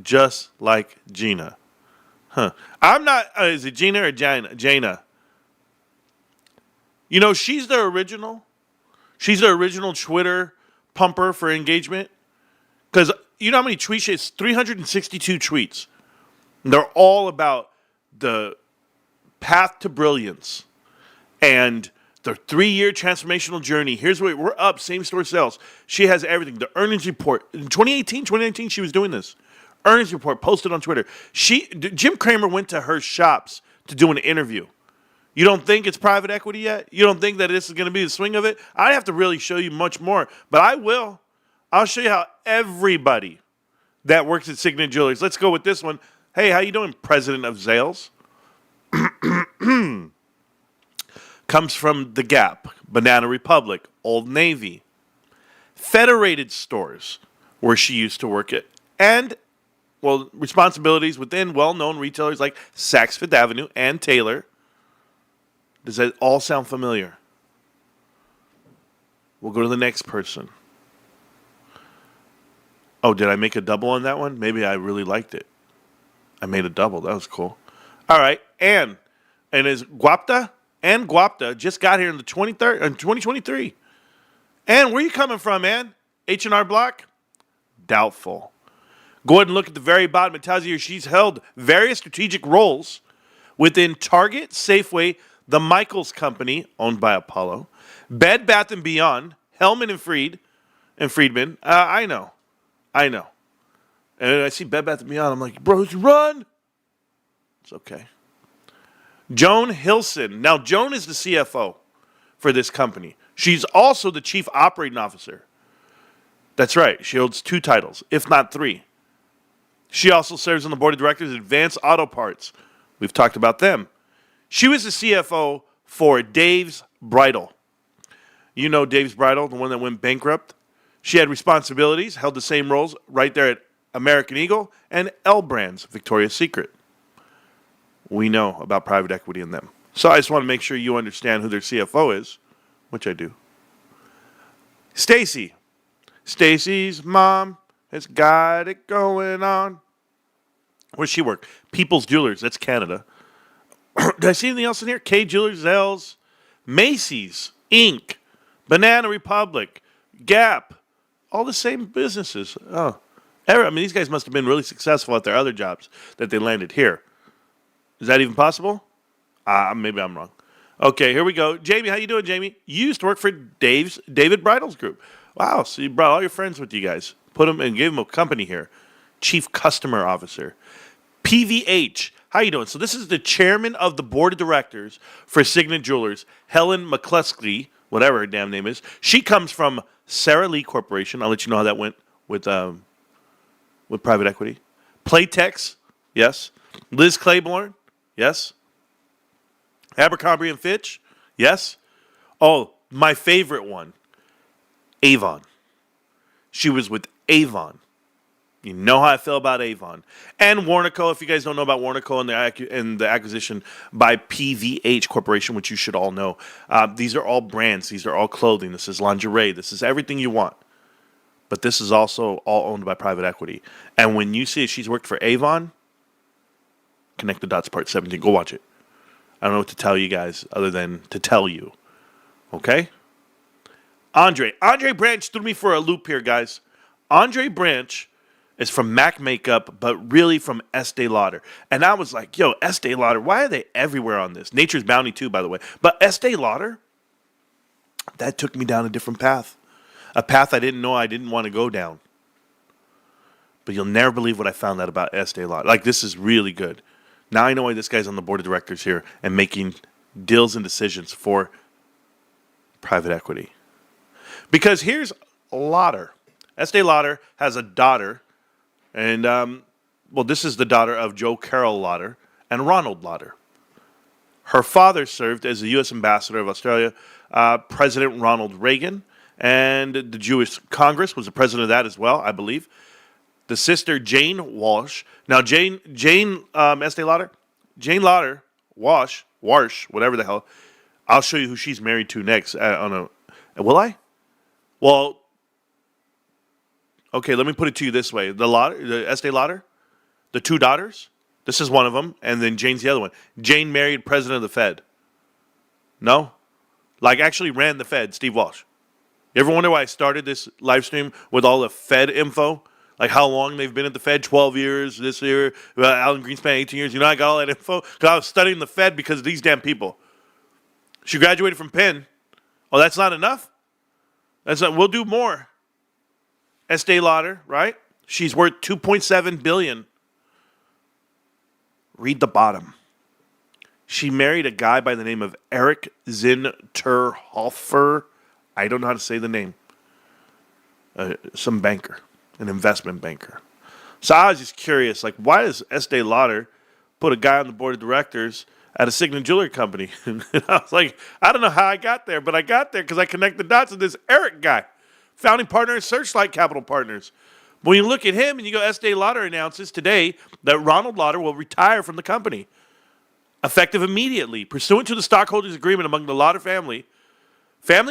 Just like Gina. Huh. I'm not, is it Gina or Jana? You know, she's the original. She's the original Twitter pumper for engagement. Because you know how many tweets she has? 362 tweets. And they're all about the path to brilliance. And the 3-year transformational journey. Here's where we're up, same store sales. She has everything. The earnings report. In 2019, she was doing this. Earnings report posted on Twitter. Jim Cramer went to her shops to do an interview. You don't think it's private equity yet? You don't think that this is going to be the swing of it? I have to really show you much more, but I will. I'll show you how everybody that works at Signet Jewelers. Let's go with this one. Hey, how you doing, President of Zales? Comes from The Gap, Banana Republic, Old Navy, Federated Stores, where she used to work at, and, well, responsibilities within well-known retailers like Saks Fifth Avenue and Taylor. Does that all sound familiar? We'll go to the next person. Oh, did I make a double on that one? Maybe I really liked it. I made a double. That was cool. All right, and is Guapta just got here in the 23rd in 2023. And where you coming from, man? H&R Block? Doubtful. Go ahead and look at the very bottom. It tells you she's held various strategic roles within Target, Safeway, the Michaels Company, owned by Apollo, Bed Bath & Beyond, Hellman and Friedman. I know. And I see Bed Bath & Beyond. I'm like, bros, run. It's okay. Joan Hilson. Now, Joan is the CFO for this company. She's also the Chief Operating Officer. That's right. She holds 2 titles, if not 3. She also serves on the board of directors at Advanced Auto Parts. We've talked about them. She was the CFO for Dave's Bridal. You know Dave's Bridal, the one that went bankrupt. She had responsibilities, held the same roles right there at American Eagle and L Brands, Victoria's Secret. We know about private equity in them. So I just want to make sure you understand who their CFO is, which I do. Stacy. Stacy's mom has got it going on. Where's she work? People's Jewelers. That's Canada. Did I see anything else in here? K Jewelers, Zell's, Macy's, Inc., Banana Republic, Gap. All the same businesses. Oh, I mean, these guys must have been really successful at their other jobs that they landed here. Is that even possible? Maybe I'm wrong. Okay, here we go. Jamie, how you doing, Jamie? You used to work for David Bridal's group. Wow, so you brought all your friends with you guys. Put them and gave them a company here. Chief Customer Officer. PVH, how you doing? So this is the chairman of the board of directors for Signet Jewelers, Helen McCluskey, whatever her damn name is. She comes from Sara Lee Corporation. I'll let you know how that went with private equity. Playtex, yes. Liz Claiborne, yes. Abercrombie and Fitch, yes. Oh, my favorite one, Avon. She was with Avon. You know how I feel about Avon. And Warnaco, if you guys don't know about Warnaco and the acquisition by PVH Corporation, which you should all know. These are all brands. These are all clothing. This is lingerie. This is everything you want. But this is also all owned by private equity. And when you see she's worked for Avon, Connect the Dots Part 17. Go watch it. I don't know what to tell you guys other than to tell you. Okay? Andre Branch threw me for a loop here, guys. Andre Branch is from MAC Makeup, but really from Estee Lauder. And I was like, yo, Estee Lauder, why are they everywhere on this? Nature's Bounty too, by the way. But Estee Lauder, that took me down a different path. A path I didn't know I didn't want to go down. But you'll never believe what I found out about Estee Lauder. Like, this is really good. Now I know why this guy's on the board of directors here and making deals and decisions for private equity. Because here's Lauder. Estee Lauder has a daughter, and, this is the daughter of Joe Carroll Lauder and Ronald Lauder. Her father served as the U.S. Ambassador of Australia, President Ronald Reagan, and the Jewish Congress was the president of that as well, I believe. The sister, Jane Walsh. Now, Jane Estee Lauder, Jane Lauder, Warsh, whatever the hell. I'll show you who she's married to next. Will I? Well, okay, let me put it to you this way. The Estee Lauder, the 2 daughters, this is one of them, and then Jane's the other one. Jane married president of the Fed. No? Like, actually ran the Fed, Steve Walsh. You ever wonder why I started this live stream with all the Fed info? Like how long they've been at the Fed, 12 years, this year, Alan Greenspan, 18 years. You know, I got all that info because I was studying the Fed because of these damn people. She graduated from Penn. Oh, that's not enough? We'll do more. Estee Lauder, right? She's worth $2.7 billion. Read the bottom. She married a guy by the name of Eric Zinterhofer. I don't know how to say the name. Some banker. An investment banker. So I was just curious, like, why does Estee Lauder put a guy on the board of directors at a Signet jewelry company? And I was like, I don't know how I got there, but I got there because I connect the dots with this Eric guy, founding partner of Searchlight Capital Partners. When you look at him and you go, Estee Lauder announces today that Ronald Lauder will retire from the company, effective immediately, pursuant to the stockholders' agreement among the Lauder family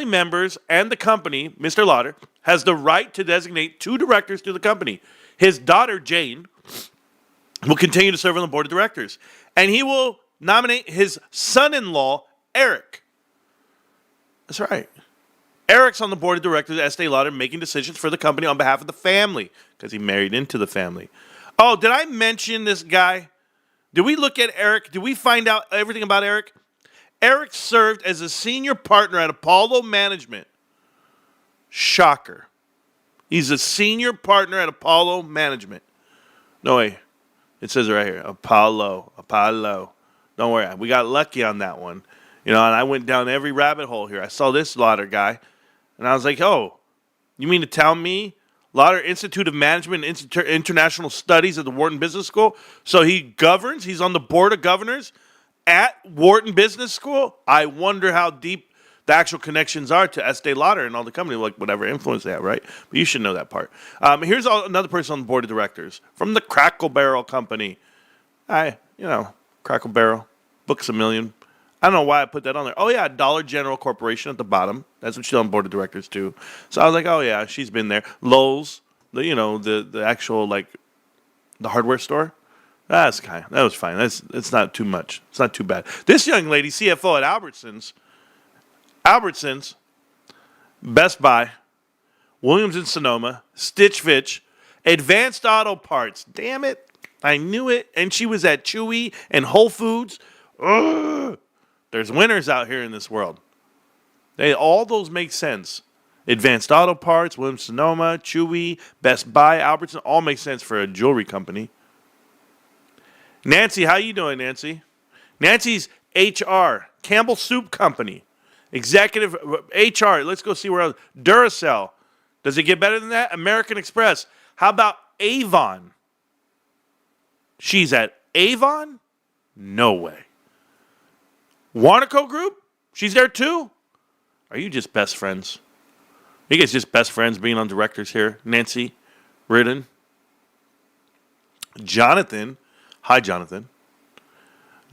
members and the company. Mr. Lauder has the right to designate 2 directors to the company. His daughter, Jane, will continue to serve on the board of directors. And he will nominate his son-in-law, Eric. That's right. Eric's on the board of directors at Estee Lauder, making decisions for the company on behalf of the family because he married into the family. Oh, did I mention this guy? Did we look at Eric? Did we find out everything about Eric? Eric served as a senior partner at Apollo Management. Shocker. He's a senior partner at Apollo Management. No way. It says it right here. Apollo. Don't worry. We got lucky on that one. You know, and I went down every rabbit hole here. I saw this Lauder guy, and I was like, oh, you mean to tell me Lauder Institute of Management and International Studies at the Wharton Business School? So he governs? He's on the board of governors at Wharton Business School? I wonder how deep the actual connections are to Estee Lauder and all the company, like whatever influence they have, right? But you should know that part. Here's another person on the board of directors from the Crackle Barrel Company. Crackle Barrel, books a million. I don't know why I put that on there. Oh, yeah, Dollar General Corporation at the bottom. That's what she's on board of directors, too. So I was like, oh, yeah, she's been there. Lowe's, the actual, the hardware store. That was fine. It's not too much. It's not too bad. This young lady, CFO at Albertsons, Best Buy, Williams & Sonoma, Stitch Fitch, Advanced Auto Parts. Damn it. I knew it. And she was at Chewy and Whole Foods. Ugh. There's winners out here in this world. All those make sense. Advanced Auto Parts, Williams Sonoma, Chewy, Best Buy, Albertson, all make sense for a jewelry company. Nancy, how you doing, Nancy? Nancy's HR, Campbell Soup Company, executive HR. Let's go see where else. Duracell. Does it get better than that? American Express. How about Avon? She's at Avon? No way. Warnaco Group? She's there too? Are you just best friends? Are you guys just best friends being on directors here? Nancy, Ridden, Jonathan. Hi, Jonathan.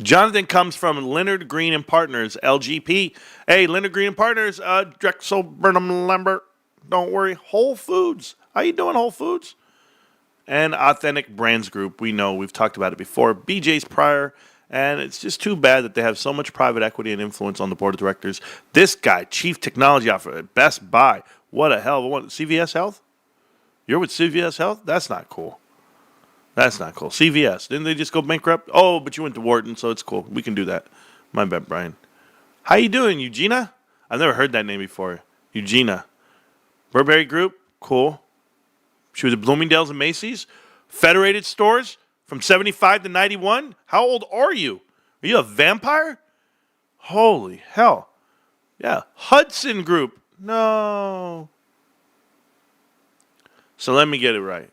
Jonathan comes from Leonard Green and Partners, LGP. Hey, Leonard Green and Partners, Drexel Burnham Lambert. Don't worry. Whole Foods. How you doing, Whole Foods? And Authentic Brands Group. We know. We've talked about it before. BJ's Prior. And it's just too bad that they have so much private equity and influence on the board of directors. This guy, Chief Technology Officer at Best Buy. What a hell of a one. CVS Health? You're with CVS Health? That's not cool. That's not cool. CVS. Didn't they just go bankrupt? Oh, but you went to Wharton, so it's cool. We can do that. My bad, Brian. How you doing, Eugenia? I've never heard that name before. Eugenia. Burberry Group? Cool. She was at Bloomingdale's and Macy's. Federated Stores? From 75 to 91? How old are you? Are you a vampire? Holy hell. Yeah. Hudson Group. No. So let me get it right.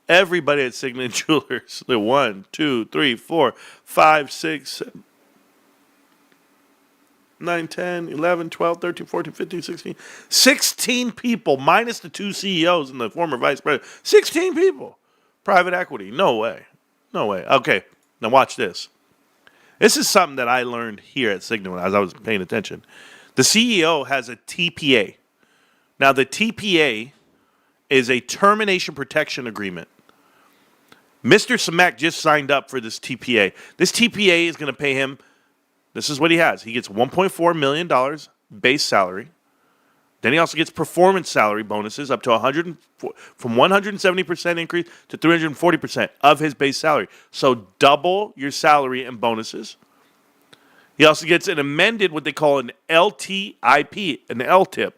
Everybody at Signet Jewelers. 1, 2, 3, 4, 5, 6, 7, 9, 10, 11, 12, 13, 14, 15, 16. 16 people, minus the 2 CEOs and the former vice president. 16 people. Private equity. No way. No way. Okay, now watch this. This is something that I learned here at Signet as I was paying attention. The CEO has a TPA. Now, the TPA is a termination protection agreement. Mr. Samek just signed up for this TPA. This TPA is going to pay him, this is what he has. He gets $1.4 million base salary. Then he also gets performance salary bonuses up to from 170% increase to 340% of his base salary. So double your salary and bonuses. He also gets an amended, what they call an LTIP, an LTIP.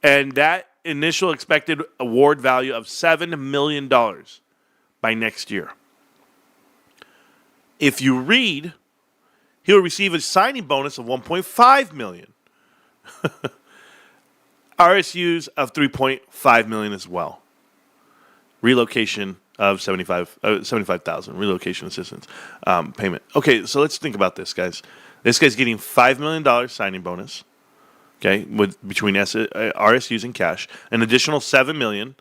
And that initial expected award value of $7 million by next year. If you read, he'll receive a signing bonus of $1.5 million. RSUs of $3.5 million as well. Relocation of $75,000. Relocation assistance payment. Okay, so let's think about this, guys. This guy's getting $5 million signing bonus. Okay, between RSUs and cash, an additional $7 million,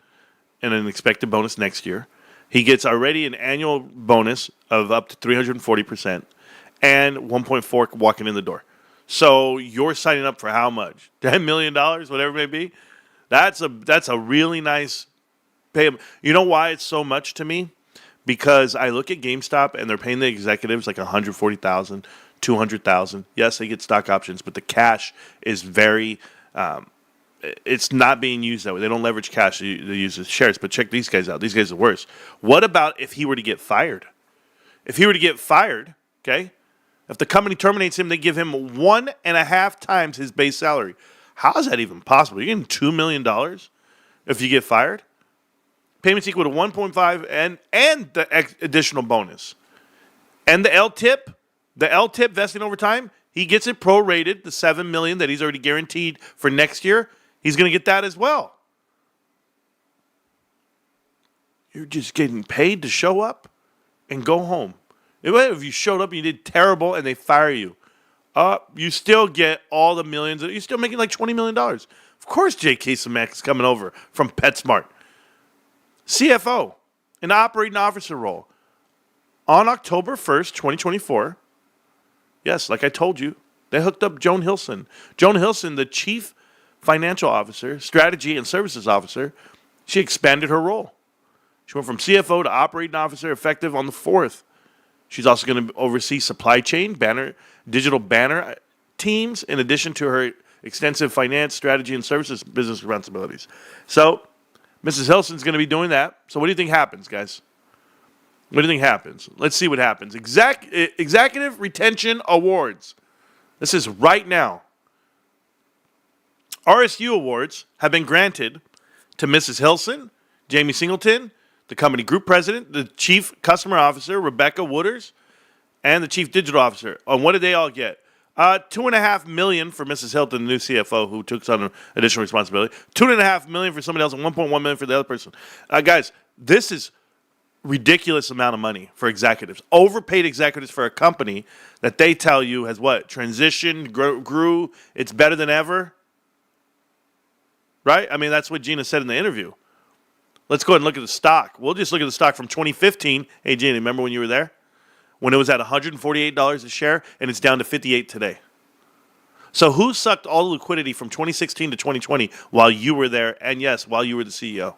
and an expected bonus next year. He gets already an annual bonus of up to 340%, and 1.4 walking in the door. So you're signing up for how much? $10 million, whatever it may be. That's a really nice pay. You know why it's so much to me? because I look at GameStop and they're paying the executives like $140,000, $200,000. Yes, they get stock options, but the cash is very. It's not being used that way. They don't leverage cash. They use the shares. But check these guys out. These guys are worse. What about if he were to get fired? If he were to get fired, okay, if the company terminates him, they give him 1.5 times his base salary. How is that even possible? You're getting $2 million if you get fired? Payments equal to 1.5 and the additional bonus. And the LTIP vesting over time, he gets it prorated, the $7 million that he's already guaranteed for next year. He's going to get that as well. You're just getting paid to show up and go home. If you showed up and you did terrible and they fire you, you still get all the millions. You're still making like $20 million. Of course J.K. Simek is coming over from PetSmart. CFO, an operating officer role. On October 1st, 2024, yes, like I told you, they hooked up Joan Hilson. Joan Hilson, the chief financial officer, strategy and services officer, she expanded her role. She went from CFO to operating officer effective on the 4th. She's also going to oversee supply chain, digital banner teams, in addition to her extensive finance, strategy, and services business responsibilities. So, Mrs. Hilson's going to be doing that. So what do you think happens, guys? What do you think happens? Let's see what happens. Executive Retention Awards. This is right now. RSU awards have been granted to Mrs. Hilson, Jamie Singleton, the company group president, the chief customer officer, Rebecca Wooders, and the chief digital officer. And what did they all get? $2.5 million for Mrs. Hilton, the new CFO, who took on additional responsibility. $2.5 million for somebody else, and $1.1 million for the other person. Guys, this is ridiculous amount of money for executives. Overpaid executives for a company that they tell you has what? Transitioned, grew, it's better than ever. Right? I mean, that's what Gina said in the interview. Let's go ahead and look at the stock. We'll just look at the stock from 2015. Hey, Gina, remember when you were there? When it was at $148 a share, and it's down to $58 today. So who sucked all the liquidity from 2016 to 2020 while you were there, and yes, while you were the CEO?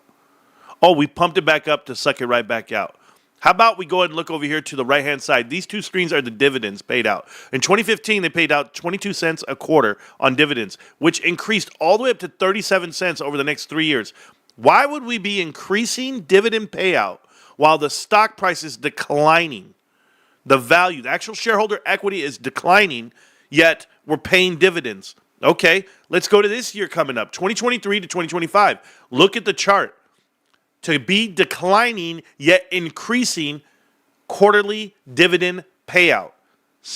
Oh, we pumped it back up to suck it right back out. How about we go ahead and look over here to the right-hand side? These two screens are the dividends paid out. In 2015, they paid out 22 cents a quarter on dividends, which increased all the way up to 37 cents over the next 3 years. Why would we be increasing dividend payout while the stock price is declining? The value, the actual shareholder equity is declining, yet we're paying dividends. Okay, let's go to this year coming up, 2023 to 2025. Look at the chart. To be declining yet increasing quarterly dividend payout.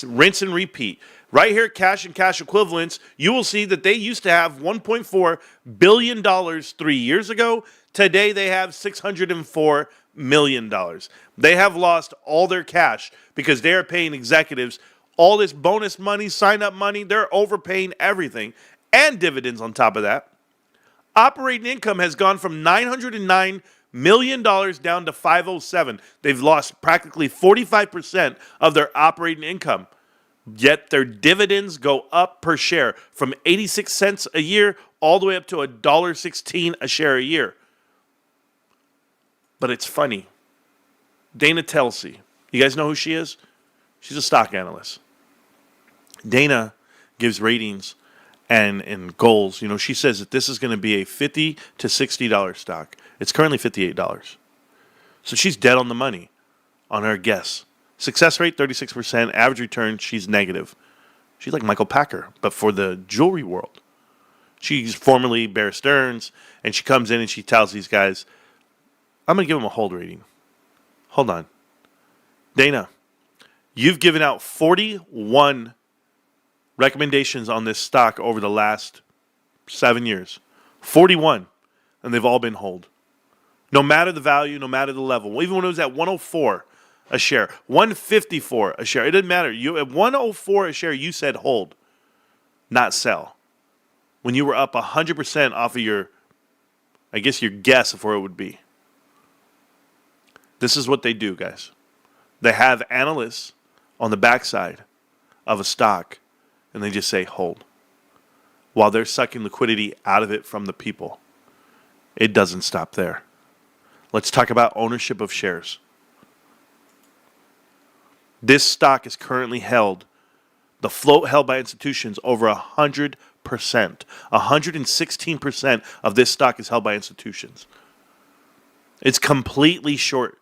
Rinse and repeat. Right here, cash and cash equivalents, you will see that they used to have $1.4 billion 3 years ago. Today they have $604 million. They have lost all their cash because they are paying executives all this bonus money, sign-up money. They're overpaying everything and dividends on top of that. Operating income has gone from $909 million down to $507. They've lost practically 45% of their operating income. Yet their dividends go up per share from 86 cents a year all the way up to $1.16 a share a year. But it's funny. Dana Telsey, you guys know who she is? She's a stock analyst. Dana gives ratings and goals. You know, she says that this is going to be a $50 to $60 stock. It's currently $58. So she's dead on the money on her guess. Success rate, 36%. Average return, she's negative. She's like Michael Packer, but for the jewelry world. She's formerly Bear Stearns, and she comes in and she tells these guys, I'm going to give them a hold rating. Hold on. Dana, you've given out 41 recommendations on this stock over the last 7 years. 41. And they've all been hold. No matter the value, no matter the level. Even when it was at 104 a share, 154 a share. It didn't matter. You at 104 a share, you said hold, not sell. When you were up 100% off of your guess of where it would be. This is what they do, guys. They have analysts on the backside of a stock, and they just say hold, while they're sucking liquidity out of it from the people. It doesn't stop there. Let's talk about ownership of shares. This stock is currently held, the float held by institutions, over 100%. 116% of this stock is held by institutions. It's completely short.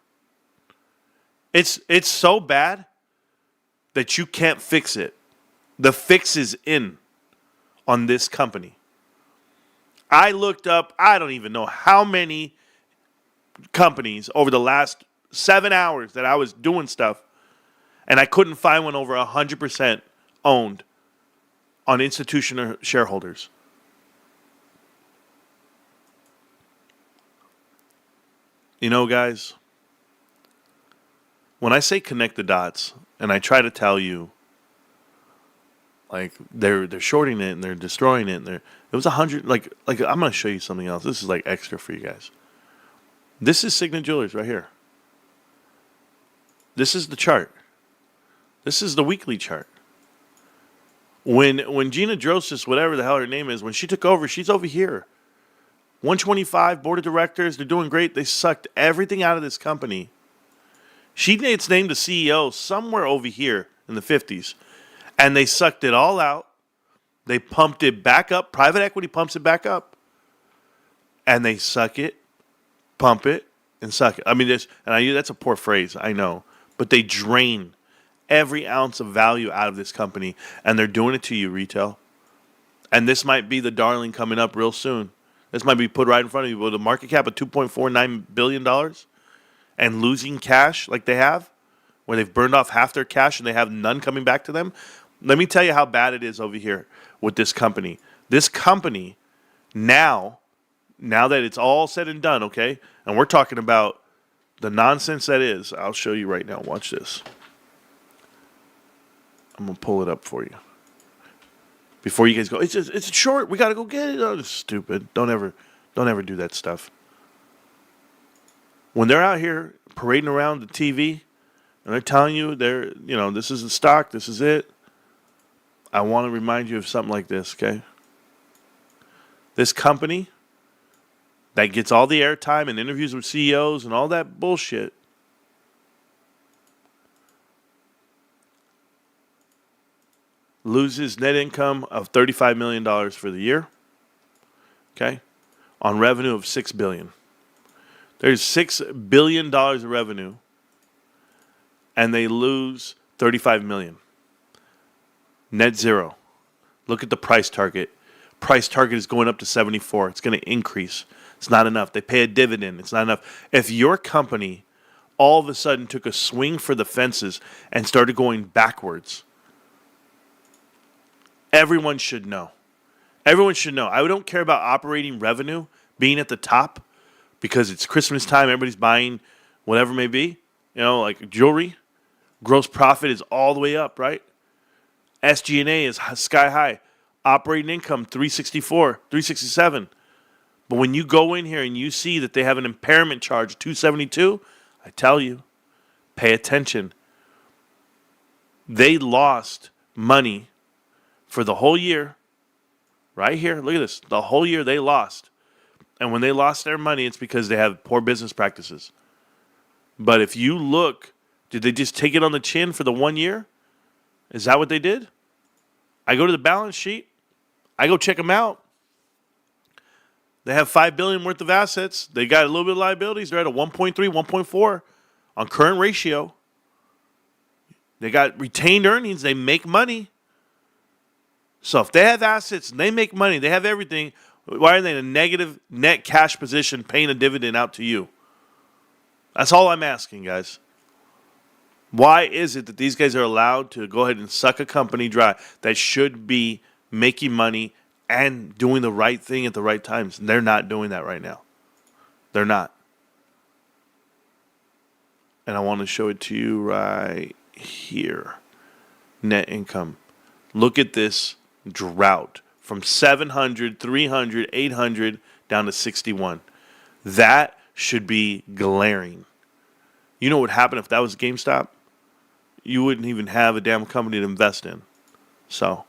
It's so bad that you can't fix it. The fix is in on this company. I looked up, I don't even know how many companies over the last 7 hours that I was doing stuff, and I couldn't find one over 100% owned on institutional shareholders. You know, guys, when I say connect the dots, and I try to tell you, like they're shorting it and they're destroying it, and it was 100. Like I'm gonna show you something else. This is like extra for you guys. This is Signet Jewelers right here. This is the chart. This is the weekly chart. When Gina Drosis, whatever the hell her name is, when she took over, she's over here. 125 board of directors. They're doing great. They sucked everything out of this company. She gets named the CEO somewhere over here in the 50s. And they sucked it all out. They pumped it back up. Private equity pumps it back up. And they suck it, pump it, and suck it. I mean, that's a poor phrase, I know. But they drain every ounce of value out of this company. And they're doing it to you, retail. And this might be the darling coming up real soon. This might be put right in front of you with a market cap of $2.49 billion and losing cash like they have, where they've burned off half their cash and they have none coming back to them. Let me tell you how bad it is over here with this company. This company, now that it's all said and done, okay, and we're talking about the nonsense that is, I'll show you right now. Watch this. I'm going to pull it up for you. Before you guys go, it's short. We got to go get it. Oh, it's stupid. Don't ever do that stuff. When they're out here parading around the TV and they're telling you this is the stock, this is it, I want to remind you of something like this, okay? This company that gets all the airtime and interviews with CEOs and all that bullshit, loses net income of $35 million for the year, okay, on revenue of $6 billion. There's $6 billion of revenue, and they lose $35 million. Net zero. Look at the price target. Price target is going up to 74. It's going to increase. It's not enough. They pay a dividend. It's not enough. If your company all of a sudden took a swing for the fences and started going backwards, everyone should know. Everyone should know. I don't care about operating revenue being at the top because it's Christmas time. Everybody's buying whatever it may be. Like jewelry. Gross profit is all the way up, right? SG&A is sky high. Operating income, 364, 367. But when you go in here and you see that they have an impairment charge, 272, I tell you, pay attention. They lost money for the whole year, right here, look at this. The whole year they lost. And when they lost their money, it's because they have poor business practices. But if you look, did they just take it on the chin for the 1 year? Is that what they did? I go to the balance sheet. I go check them out. They have $5 billion worth of assets. They got a little bit of liabilities. They're at a 1.3, 1.4 on current ratio. They got retained earnings. They make money. So if they have assets and they make money, they have everything, why are they in a negative net cash position paying a dividend out to you? That's all I'm asking, guys. Why is it that these guys are allowed to go ahead and suck a company dry that should be making money and doing the right thing at the right times? And they're not doing that right now. They're not. And I want to show it to you right here. Net income. Look at this drought from 700, 300, 800 down to 61. That should be glaring. You know what would happen if that was GameStop? You wouldn't even have a damn company to invest in. So,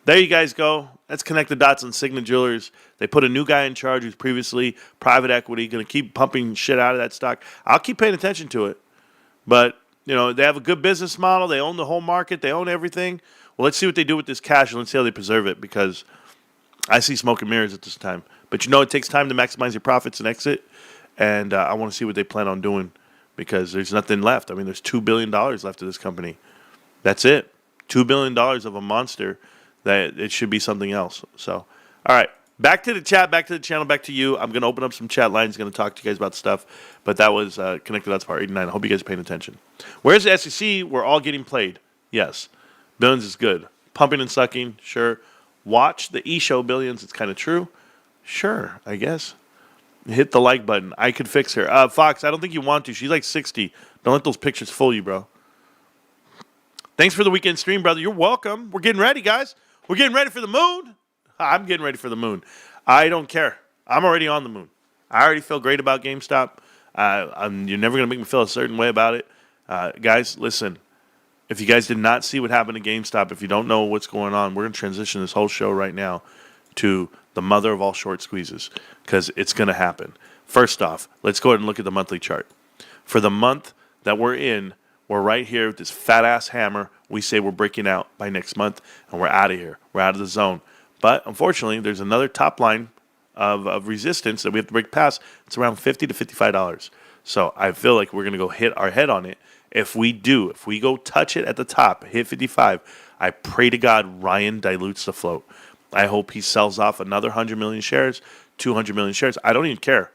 there you guys go. Let's connect the dots on Signet Jewelers. They put a new guy in charge who's previously private equity, going to keep pumping shit out of that stock. I'll keep paying attention to it. But You know, they have a good business model. They own the whole market. They own everything. Well, let's see what they do with this cash, and let's see how they preserve it, because I see smoke and mirrors at this time. But, it takes time to maximize your profits and exit, and I want to see what they plan on doing, because there's nothing left. I mean, there's $2 billion left of this company. That's it. $2 billion of a monster that it should be something else. So, all right. Back to the chat, back to the channel, back to you. I'm going to open up some chat lines, going to talk to you guys about stuff. But that was Connected Dots Part 89. I hope you guys are paying attention. Where's the SEC? We're all getting played. Yes. Billions is good. Pumping and sucking, sure. Watch the E-Show Billions. It's kind of true. Sure, I guess. Hit the like button. I could fix her. Fox, I don't think you want to. She's like 60. Don't let those pictures fool you, bro. Thanks for the weekend stream, brother. You're welcome. We're getting ready, guys. We're getting ready for the moon. I'm getting ready for the moon. I don't care. I'm already on the moon. I already feel great about GameStop. You're never going to make me feel a certain way about it. Guys, listen. If you guys did not see what happened to GameStop, if you don't know what's going on, we're going to transition this whole show right now to the mother of all short squeezes, because it's going to happen. First off, let's go ahead and look at the monthly chart. For the month that we're in, we're right here with this fat-ass hammer. We say we're breaking out by next month, and we're out of here. We're out of the zone. But unfortunately, there's another top line of resistance that we have to break past. It's around $50 to $55. So I feel like we're going to go hit our head on it. If we go touch it at the top, hit 55, I pray to God Ryan dilutes the float. I hope he sells off another 100 million shares, 200 million shares. I don't even care.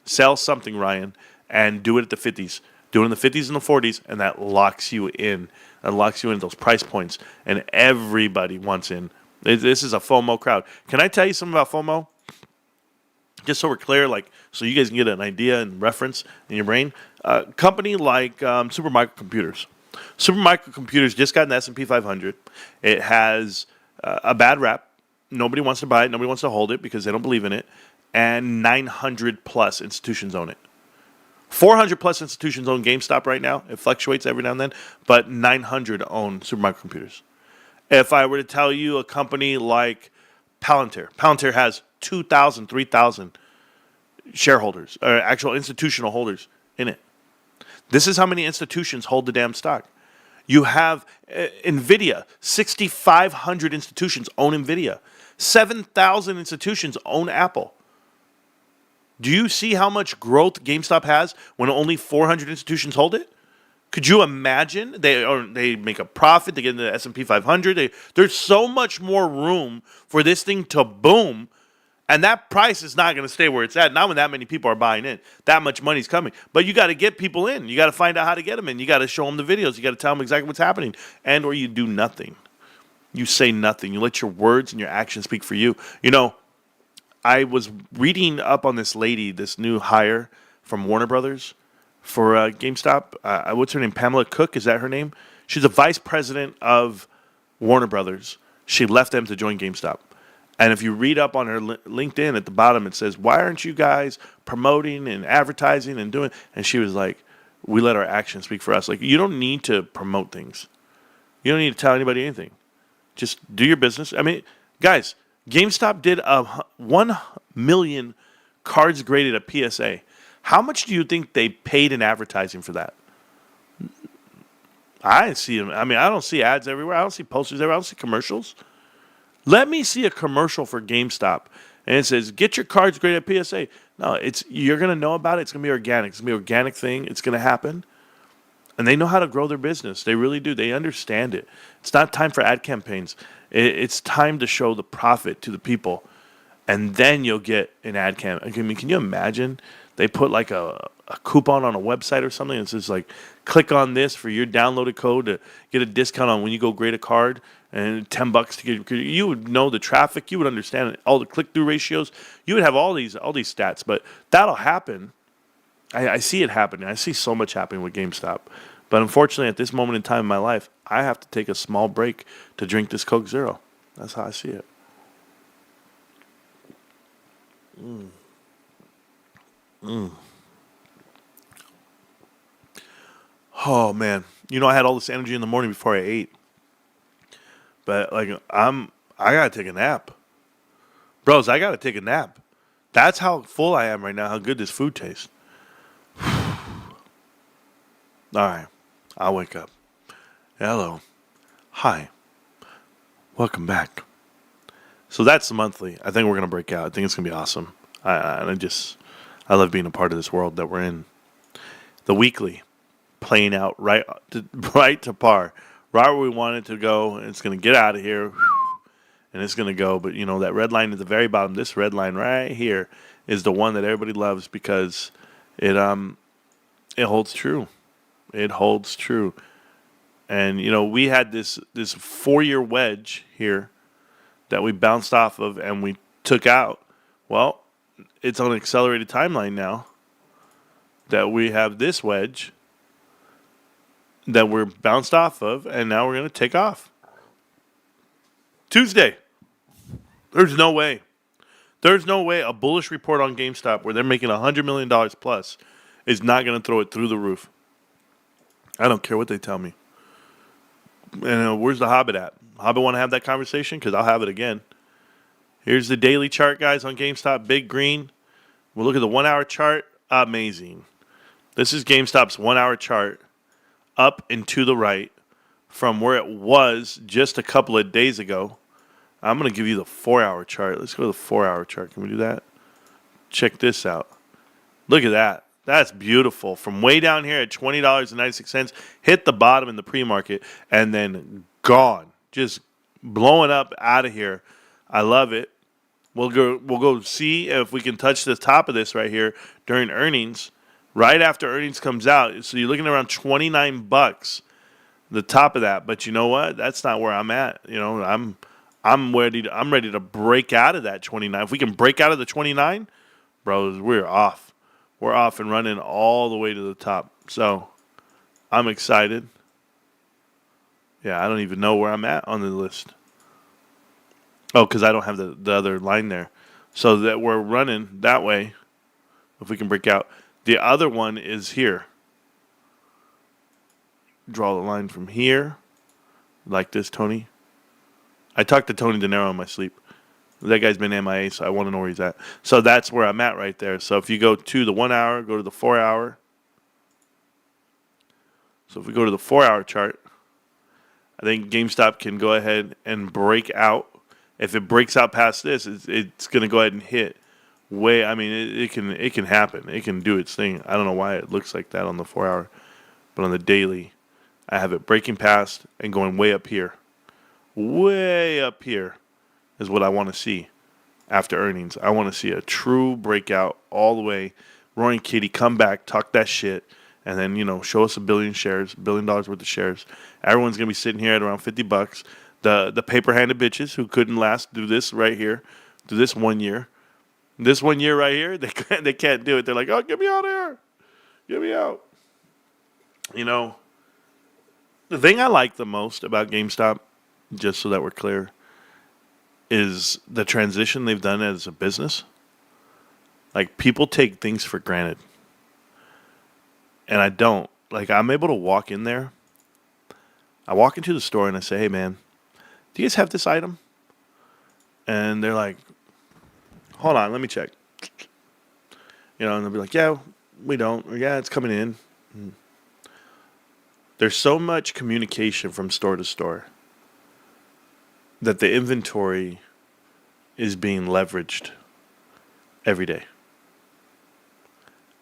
Sell something, Ryan, and do it at the 50s. Do it in the 50s and the 40s, and that locks you in. That locks you in those price points, and everybody wants in. This is a FOMO crowd. Can I tell you something about FOMO? Just so we're clear, so you guys can get an idea and reference in your brain. Company like Supermicro Computers. Supermicro Computers just got an S&P 500. It has a bad rap. Nobody wants to buy it. Nobody wants to hold it because they don't believe in it. And 900 plus institutions own it. 400 plus institutions own GameStop right now. It fluctuates every now and then, but 900 own Supermicro Computers. If I were to tell you a company like Palantir has 2,000, 3,000 shareholders, or actual institutional holders in it. This is how many institutions hold the damn stock. You have NVIDIA, 6,500 institutions own NVIDIA. 7,000 institutions own Apple. Do you see how much growth GameStop has when only 400 institutions hold it? Could you imagine? They make a profit. They get into the S&P 500. There's so much more room for this thing to boom, and that price is not going to stay where it's at. Not when that many people are buying in. That much money's coming. But you got to get people in. You got to find out how to get them in. You got to show them the videos. You got to tell them exactly what's happening. And or you do nothing. You say nothing. You let your words and your actions speak for you. I was reading up on this lady, this new hire from Warner Brothers for GameStop. What's her name? Pamela Cook, is that her name? She's a vice president of Warner Brothers. She left them to join GameStop. And if you read up on her LinkedIn at the bottom, it says, why aren't you guys promoting and advertising and doing? And she was like, we let our actions speak for us. You don't need to promote things. You don't need to tell anybody anything. Just do your business. I mean, guys, GameStop did 1 million cards graded at PSA. How much do you think they paid in advertising for that? I see them. I mean, I don't see ads everywhere. I don't see posters everywhere. I don't see commercials. Let me see a commercial for GameStop, and it says, get your cards graded at PSA. No, you're going to know about it. It's going to be organic. It's going to be an organic thing. It's going to happen. And they know how to grow their business. They really do. They understand it. It's not time for ad campaigns. It's time to show the profit to the people, and then you'll get an ad campaign. I mean, can you imagine? They put a coupon on a website or something. It's just click on this for your downloaded code to get a discount on when you go grade a card, and $10 to get. You would know the traffic. You would understand all the click-through ratios. You would have all these stats. But that'll happen. I see it happening. I see so much happening with GameStop. But unfortunately, at this moment in time in my life, I have to take a small break to drink this Coke Zero. That's how I see it. Oh man, I had all this energy in the morning before I ate, but I gotta take a nap, bros. I gotta take a nap. That's how full I am right now. How good this food tastes. All right, I'll wake up. Hello. Hi. Welcome back. So that's the monthly. I think we're going to break out. I think it's going to be awesome. I love being a part of this world that we're in. The weekly, playing out right to par. Right where we want it to go. It's going to get out of here. And it's going to go. But, that red line at the very bottom, this red line right here is the one that everybody loves because it holds true. It holds true. And, we had this 4-year wedge here that we bounced off of and we took out. Well, it's on an accelerated timeline now that we have this wedge that we're bounced off of, and now we're going to take off. Tuesday. There's no way. There's no way a bullish report on GameStop where they're making $100 million plus is not going to throw it through the roof. I don't care what they tell me. And where's the Hobbit at? Hobbit want to have that conversation? Because I'll have it again. Here's the daily chart, guys, on GameStop. Big green. We'll look at the 1-hour chart. Amazing. This is GameStop's 1-hour chart. Up and to the right from where it was just a couple of days ago. I'm going to give you the 4-hour chart. Let's go to the 4-hour chart. Can we do that? Check this out. Look at that. That's beautiful. From way down here at $20.96, hit the bottom in the pre-market, and then gone. Just blowing up out of here. I love it. We'll go see if we can touch the top of this right here during earnings. Right after earnings comes out. So you're looking at around $29, the top of that. But you know what? That's not where I'm at. I'm ready to break out of that 29. If we can break out of the 29, bros, we're off. We're off and running all the way to the top. So I'm excited. Yeah, I don't even know where I'm at on the list. Oh, because I don't have the other line there. So that we're running that way. If we can break out. The other one is here. Draw the line from here. Like this, Tony. I talked to Tony De Niro in my sleep. That guy's been MIA, so I want to know where he's at. So that's where I'm at right there. So if you go to the 1 hour, go to the 4 hour. So if we go to the 4-hour chart, I think GameStop can go ahead and break out. If it breaks out past this, it's going to go ahead and hit. It can happen. It can do its thing. I don't know why it looks like that on the 4 hour, but on the daily, I have it breaking past and going way up here. Way up here is what I want to see after earnings. I want to see a true breakout all the way. Roy and Kitty come back, talk that shit, and then show us $1 billion worth of shares. Everyone's gonna be sitting here at around $50. The paper-handed bitches who couldn't last do this right here, do this 1 year. This 1 year right here, they can't do it. They're like, oh, get me out of here. Get me out. The thing I like the most about GameStop, just so that we're clear, is the transition they've done as a business. Like, people take things for granted. And I don't. Like, I'm able to walk in there. I walk into the store and I say, hey, man, do you guys have this item? And they're like, hold on, let me check. And they'll be like, yeah, we don't. Or, yeah, it's coming in. There's so much communication from store to store that the inventory is being leveraged every day.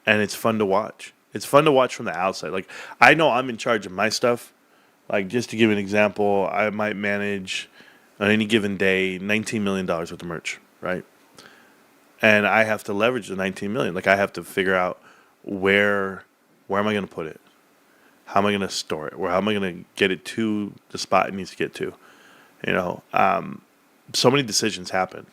And it's fun to watch. It's fun to watch from the outside. Like, I know I'm in charge of my stuff. Like, just to give an example, I might manage on any given day $19 million worth of merch, right? And I have to leverage the $19 million. Like, I have to figure out where am I going to put it? How am I going to store it? Or how am I going to get it to the spot it needs to get to? So many decisions happen.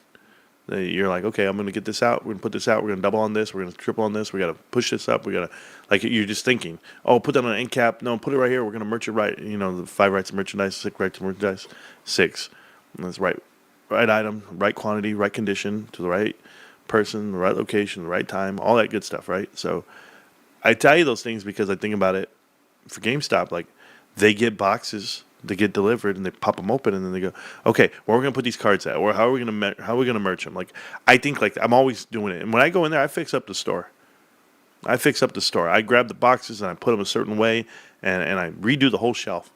You're like, okay, I'm going to get this out. We're going to put this out. We're going to double on this. We're going to triple on this. We got to push this up. We got to, like, you're just thinking, oh, put that on an end cap. No, put it right here. We're going to merch it right. The 5 rights of merchandise, 6 rights of merchandise, 6. And that's right item, right quantity, right condition, to the right person, the right location, the right time, all that good stuff, right? So I tell you those things because I think about it for GameStop. Like, they get boxes. They get delivered and they pop them open and then they go, okay, where are we gonna put these cards at, or how are we gonna merch them? Like, I think like I'm always doing it, and when I go in there, I fix up the store. I fix up the store. I grab the boxes and I put them a certain way, and I redo the whole shelf.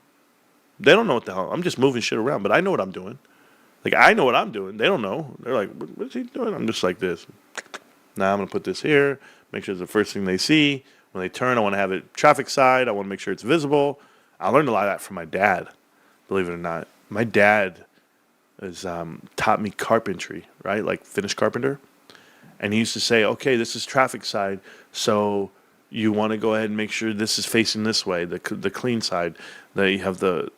They don't know what the hell. I'm just moving shit around, but I know what I'm doing. Like, I know what I'm doing. They don't know. They're like, what's he doing? I'm just like this. Now I'm going to put this here, make sure it's the first thing they see. When they turn, I want to have it traffic side. I want to make sure it's visible. I learned a lot of that from my dad, believe it or not. My dad has taught me carpentry, right? Like finished carpenter. And he used to say, okay, this is traffic side, so you want to go ahead and make sure this is facing this way, the clean side. That you have the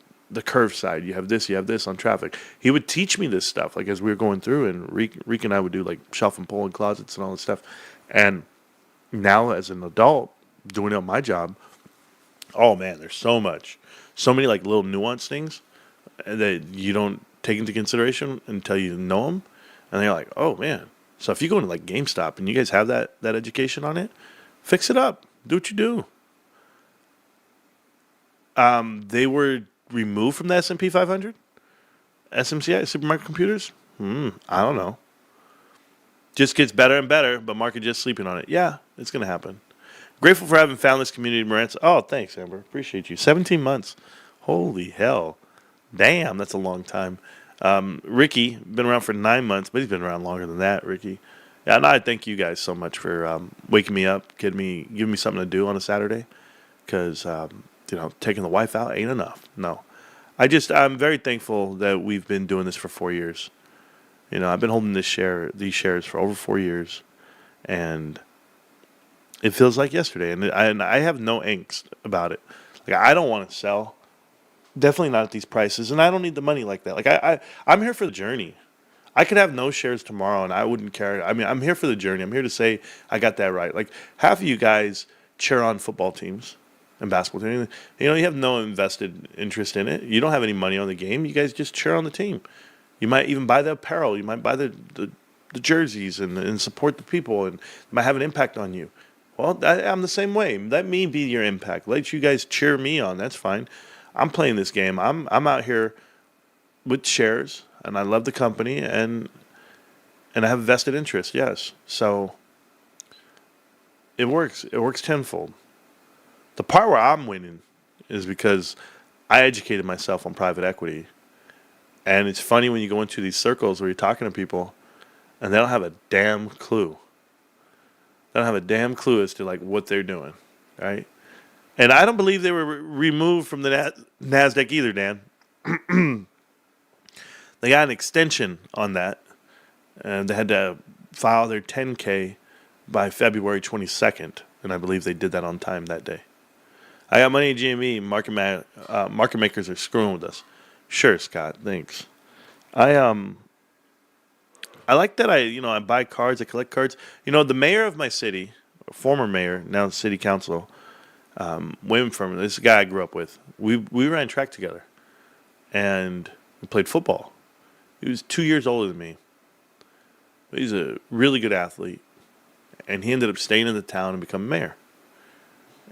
curved side. You have this on traffic. He would teach me this stuff, like as we were going through, and Reek and I would do like shelf and pull and closets and all this stuff. And now as an adult, doing out my job, oh man, there's so many like little nuanced things that you don't take into consideration until you know them. And they're like, oh man. So if you go into like GameStop and you guys have that education on it, fix it up. Do what you do. They were removed from the S&P 500? SMCI, supermarket computers? I don't know. Just gets better and better, but market just sleeping on it. Yeah, it's going to happen. Grateful for having found this community, Marantz. Oh, thanks, Amber. Appreciate you. 17 months. Holy hell. Damn, that's a long time. Ricky, been around for 9 months, but he's been around longer than that, Ricky. Yeah, and I thank you guys so much for waking me up, giving me something to do on a Saturday, because taking the wife out ain't enough. No, I'm very thankful that we've been doing this for 4 years. I've been holding these shares for over 4 years, and it feels like yesterday, and I have no angst about it. Like, I don't want to sell. Definitely not at these prices, and I don't need the money like that. Like, I'm here for the journey. I could have no shares tomorrow, and I wouldn't care. I mean, I'm here for the journey. I'm here to say I got that right. Like, half of you guys cheer on football teams and basketball teams. You have no invested interest in it. You don't have any money on the game. You guys just cheer on the team. You might even buy the apparel. You might buy the jerseys and support the people, and it might have an impact on you. Well, I'm the same way. Let me be your impact. Let you guys cheer me on. That's fine. I'm playing this game. I'm out here with shares, and I love the company, and I have a vested interest. Yes, so it works. It works tenfold. The part where I'm winning is because I educated myself on private equity, and it's funny when you go into these circles where you're talking to people, and they don't have a damn clue. They don't have a damn clue as to like what they're doing, right? And I don't believe they were removed from the NASDAQ either, Dan. They got an extension on that, and they had to file their 10K by February 22nd, and I believe they did that on time that day. I got money at GME. Market makers are screwing with us. Sure, Scott. Thanks. I like that I buy cards. I collect cards. The mayor of my city, former mayor, now city council, William Furman, this guy I grew up with. We ran track together, and we played football. He was 2 years older than me. He's a really good athlete, and he ended up staying in the town and becoming mayor.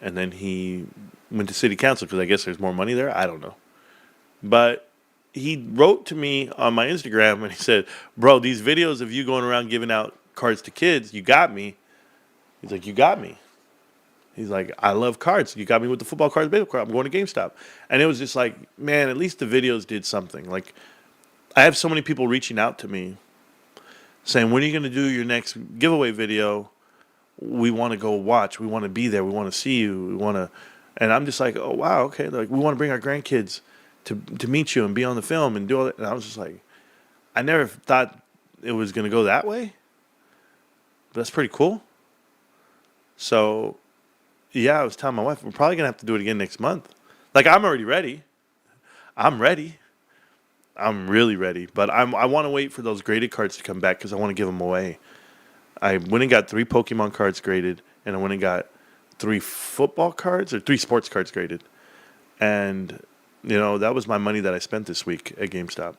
And then he went to city council because I guess there's more money there. I don't know. But he wrote to me on my Instagram and he said, bro, these videos of you going around giving out cards to kids, you got me. He's like, you got me. He's like, I love cards. You got me with the football cards, baseball cards. I'm going to GameStop. And it was just like, man, at least the videos did something. Like, I have so many people reaching out to me saying, when are you going to do your next giveaway video? We want to go watch. We want to be there. We want to see you. We want to, and I'm just like, oh wow, okay. Like, we want to bring our grandkids to meet you and be on the film and do all that. And I was just like, I never thought it was going to go that way. But that's pretty cool. So, yeah, I was telling my wife, we're probably going to have to do it again next month. Like, I'm already ready. I'm ready. I'm really ready. But I want to wait for those graded cards to come back because I want to give them away. I went and got 3 Pokemon cards graded, and I went and got 3 football cards or 3 sports cards graded. And, that was my money that I spent this week at GameStop.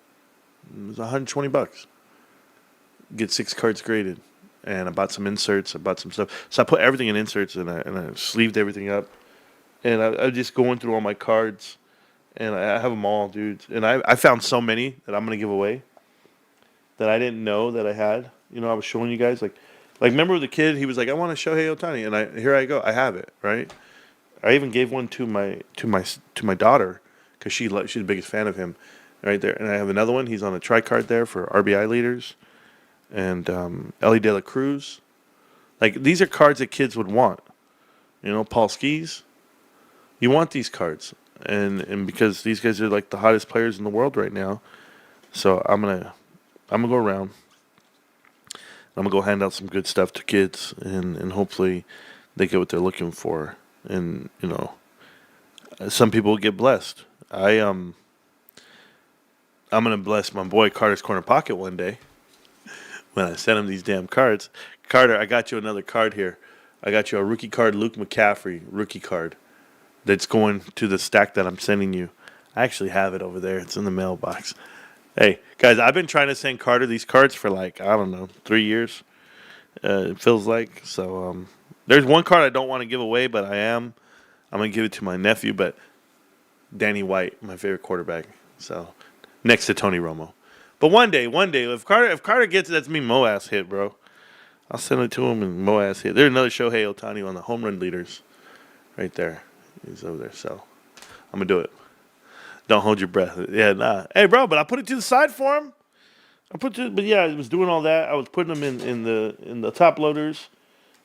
It was $120. Get 6 cards graded. And I bought some inserts. I bought some stuff. So I put everything in inserts, and I sleeved everything up. And I'm just going through all my cards. And I have them all, dude. And I found so many that I'm going to give away that I didn't know that I had. I was showing you guys, like, Like, remember the kid? He was like, "I want to Shohei Ohtani," and here I go. I have it, right? I even gave one to my daughter because she's the biggest fan of him, right there. And I have another one. He's on a tri-card there for RBI leaders, and Ellie De La Cruz. Like, these are cards that kids would want. You know, Paul Skees. You want these cards, and because these guys are like the hottest players in the world right now, so I'm gonna go around. I'm gonna go hand out some good stuff to kids, and hopefully they get what they're looking for. And some people get blessed. I'm gonna bless my boy Carter's Corner Pocket one day when I send him these damn cards. Carter, I got you another card here. I got you a rookie card, Luke McCaffrey rookie card. That's going to the stack that I'm sending you. I actually have it over there. It's in the mailbox. Hey, guys, I've been trying to send Carter these cards for 3 years. It feels like. So there's one card I don't want to give away, but I'm going to give it to my nephew, but Danny White, my favorite quarterback. So next to Tony Romo. But one day, if Carter gets it, that's me Moass hit, bro. I'll send it to him and Moass hit. There's another Shohei Ohtani on the home run leaders right there. He's over there, so I'm gonna do it. Don't hold your breath. Yeah, nah. Hey, bro, but I put it to the side for him. But yeah, I was doing all that. I was putting them in the top loaders,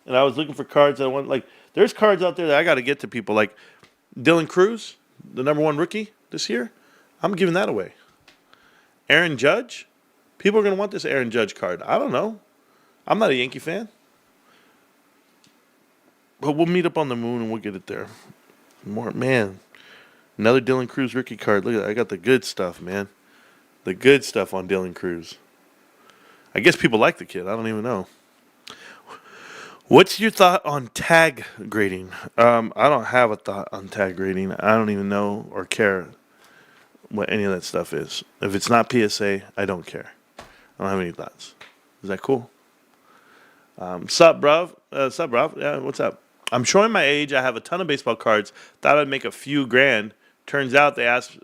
and I was looking for cards that I want. Like, there's cards out there that I got to get to people. Like Dylan Cruz, the #1 rookie this year. I'm giving that away. Aaron Judge, people are gonna want this Aaron Judge card. I don't know. I'm not a Yankee fan, but we'll meet up on the moon and we'll get it there. Another Dylan Cruz rookie card. Look at that. I got the good stuff, man. The good stuff on Dylan Cruz. I guess people like the kid. I don't even know. What's your thought on tag grading? I don't have a thought on tag grading. I don't even know or care what any of that stuff is. If it's not PSA, I don't care. I don't have any thoughts. Is that cool? Sup, bruv? Yeah, what's up? I'm showing my age. I have a ton of baseball cards. Thought I'd make a few grand. Turns out they asked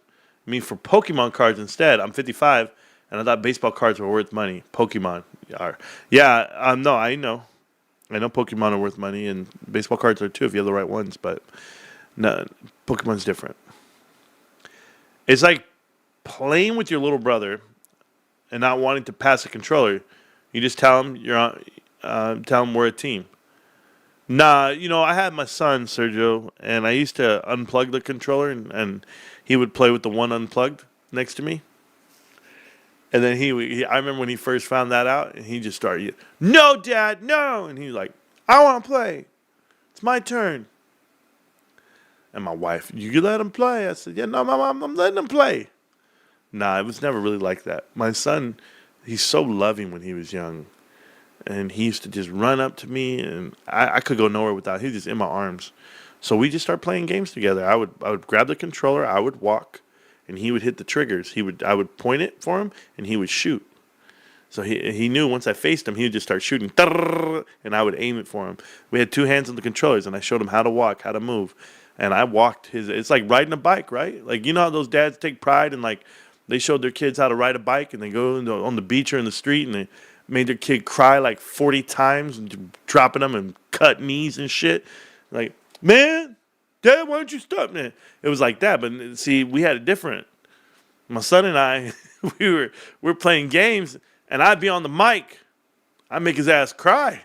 me for Pokemon cards instead. I'm 55, and I thought baseball cards were worth money. Pokemon are. Yeah, no, I know. I know Pokemon are worth money, and baseball cards are too if you have the right ones, but no, Pokemon's different. It's like playing with your little brother and not wanting to pass a controller. You just tell him tell him we're a team. Nah, I had my son, Sergio, and I used to unplug the controller, and he would play with the one unplugged next to me. And then I remember when he first found that out, and he just started, "No, Dad, no!" And he's like, "I want to play. It's my turn." And my wife, "You let him play." I said, "Yeah, no, Mom, I'm letting him play." Nah, it was never really like that. My son, he's so loving when he was young. And he used to just run up to me, and I could go nowhere without him. He was just in my arms. So we just started playing games together. I would grab the controller, I would walk, and he would hit the triggers. I would point it for him, and he would shoot. So he knew once I faced him, he would just start shooting, and I would aim it for him. We had two hands on the controllers, and I showed him how to walk, how to move. And I walked it's like riding a bike, right? Like, how those dads take pride in, like, they showed their kids how to ride a bike, and they go on the beach or in the street, and they made their kid cry like 40 times and dropping them and cut knees and shit. Like, "Man, Dad, why don't you stop, man?" It was like that. But see, we had it different. My son and I, we were playing games, and I'd be on the mic. I'd make his ass cry.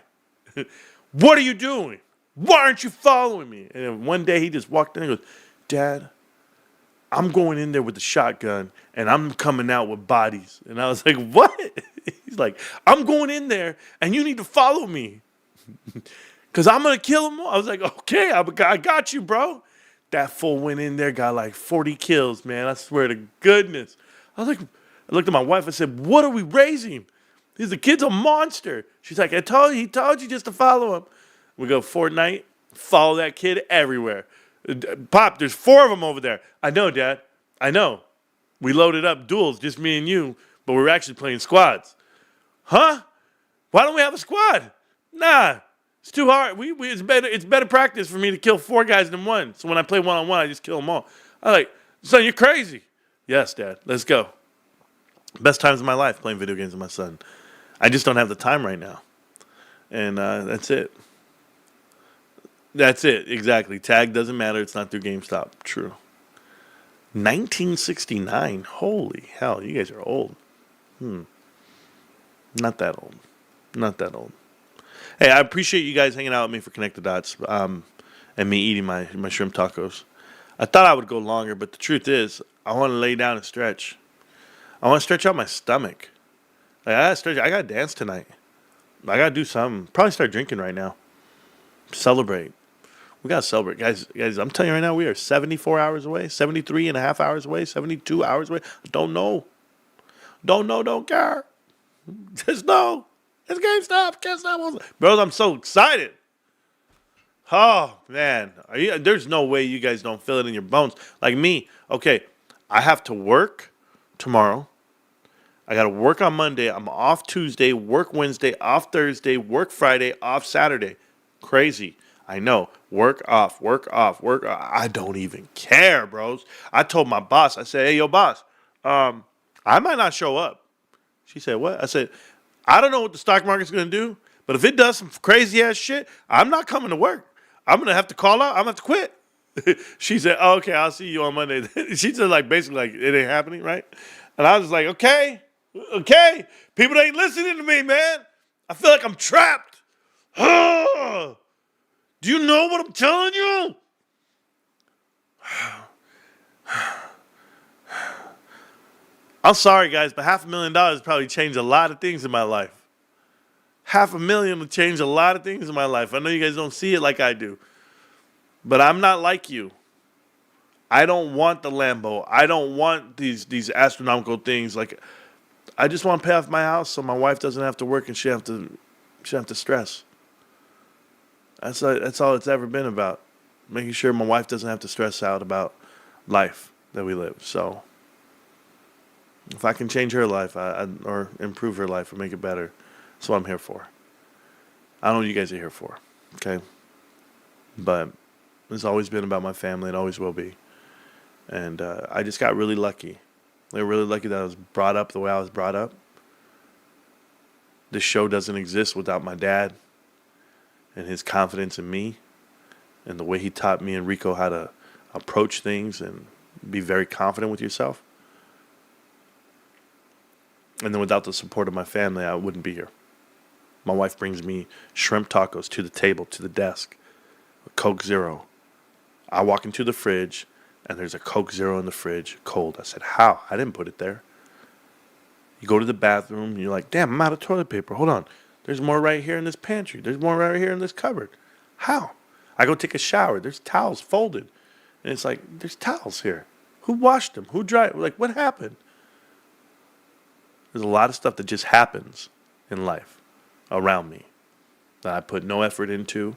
"What are you doing? Why aren't you following me?" And then one day he just walked in and goes, "Dad, I'm going in there with the shotgun, and I'm coming out with bodies." And I was like, "What?" He's like, "I'm going in there, and you need to follow me, because I'm going to kill them all." I was like, "Okay, I got you, bro." That fool went in there, got like 40 kills, man. I swear to goodness. I looked at my wife, I said, "What are we raising? The kid's a monster." She's like, he told you just to follow him." We go Fortnite, follow that kid everywhere. "Pop, there's 4 of them over there." "I know, Dad. I know. We loaded up duels, just me and you, but we're actually playing squads." "Huh? Why don't we have a squad?" "Nah, it's too hard. It's better practice for me to kill 4 guys than 1. So when I play one-on-one, I just kill them all." I'm like, "Son, you're crazy." "Yes, Dad. Let's go." Best times of my life playing video games with my son. I just don't have the time right now. And that's it. That's it, exactly. Tag doesn't matter. It's not through GameStop. True. 1969. Holy hell, you guys are old. Not that old. Not that old. Hey, I appreciate you guys hanging out with me for Connect the Dots and me eating my shrimp tacos. I thought I would go longer, but the truth is, I want to lay down and stretch. I want to stretch out my stomach. Like, I got to dance tonight. I got to do something. Probably start drinking right now. Celebrate. We got to celebrate. Guys, I'm telling you right now, we are 74 hours away, 73 and a half hours away, 72 hours away. Don't know. Don't care. Just know. It's GameStop. GameStop. Bros, I'm so excited. Oh, man. There's no way you guys don't feel it in your bones. Like me. Okay, I have to work tomorrow. I got to work on Monday. I'm off Tuesday, work Wednesday, off Thursday, work Friday, off Saturday. Crazy. I know. Work off. I don't even care, bros. I told my boss, I said, hey, yo, boss, I might not show up. She said, what? I said, I don't know what the stock market's going to do, but if it does some crazy ass shit, I'm not coming to work. I'm going to have to call out. I'm going to have to quit. She said, oh, okay, I'll see you on Monday. She said, like, basically, like, it ain't happening, right? And I was like, okay. People ain't listening to me, man. I feel like I'm trapped. Do you know what I'm telling you? I'm sorry, guys, but $500,000 probably changed a lot of things in my life. $500,000 would change a lot of things in my life. I know you guys don't see it like I do, but I'm not like you. I don't want the Lambo. I don't want these astronomical things. Like, I just want to pay off my house so my wife doesn't have to work and she have to stress. That's all it's ever been about, making sure my wife doesn't have to stress out about life that we live. So if I can change her life or improve her life or make it better, that's what I'm here for. I don't know what you guys are here for, okay? But it's always been about my family. It always will be. And I just got really lucky. Like, really lucky that I was brought up the way I was brought up. This show doesn't exist without my dad and his confidence in me and the way he taught me and Rico how to approach things and be very confident with yourself. And then without the support of my family, I wouldn't be here. My wife brings me shrimp tacos to the table, to the desk, a Coke Zero. I walk into the fridge, and there's a Coke Zero in the fridge, cold. I said, how? I didn't put it there. You go to the bathroom, and you're like, damn, I'm out of toilet paper. Hold on. There's more right here in this pantry. There's more right here in this cupboard. How? I go take a shower. There's towels folded. And it's like, there's towels here. Who washed them? Who dried? Like, what happened? There's a lot of stuff that just happens in life around me that I put no effort into,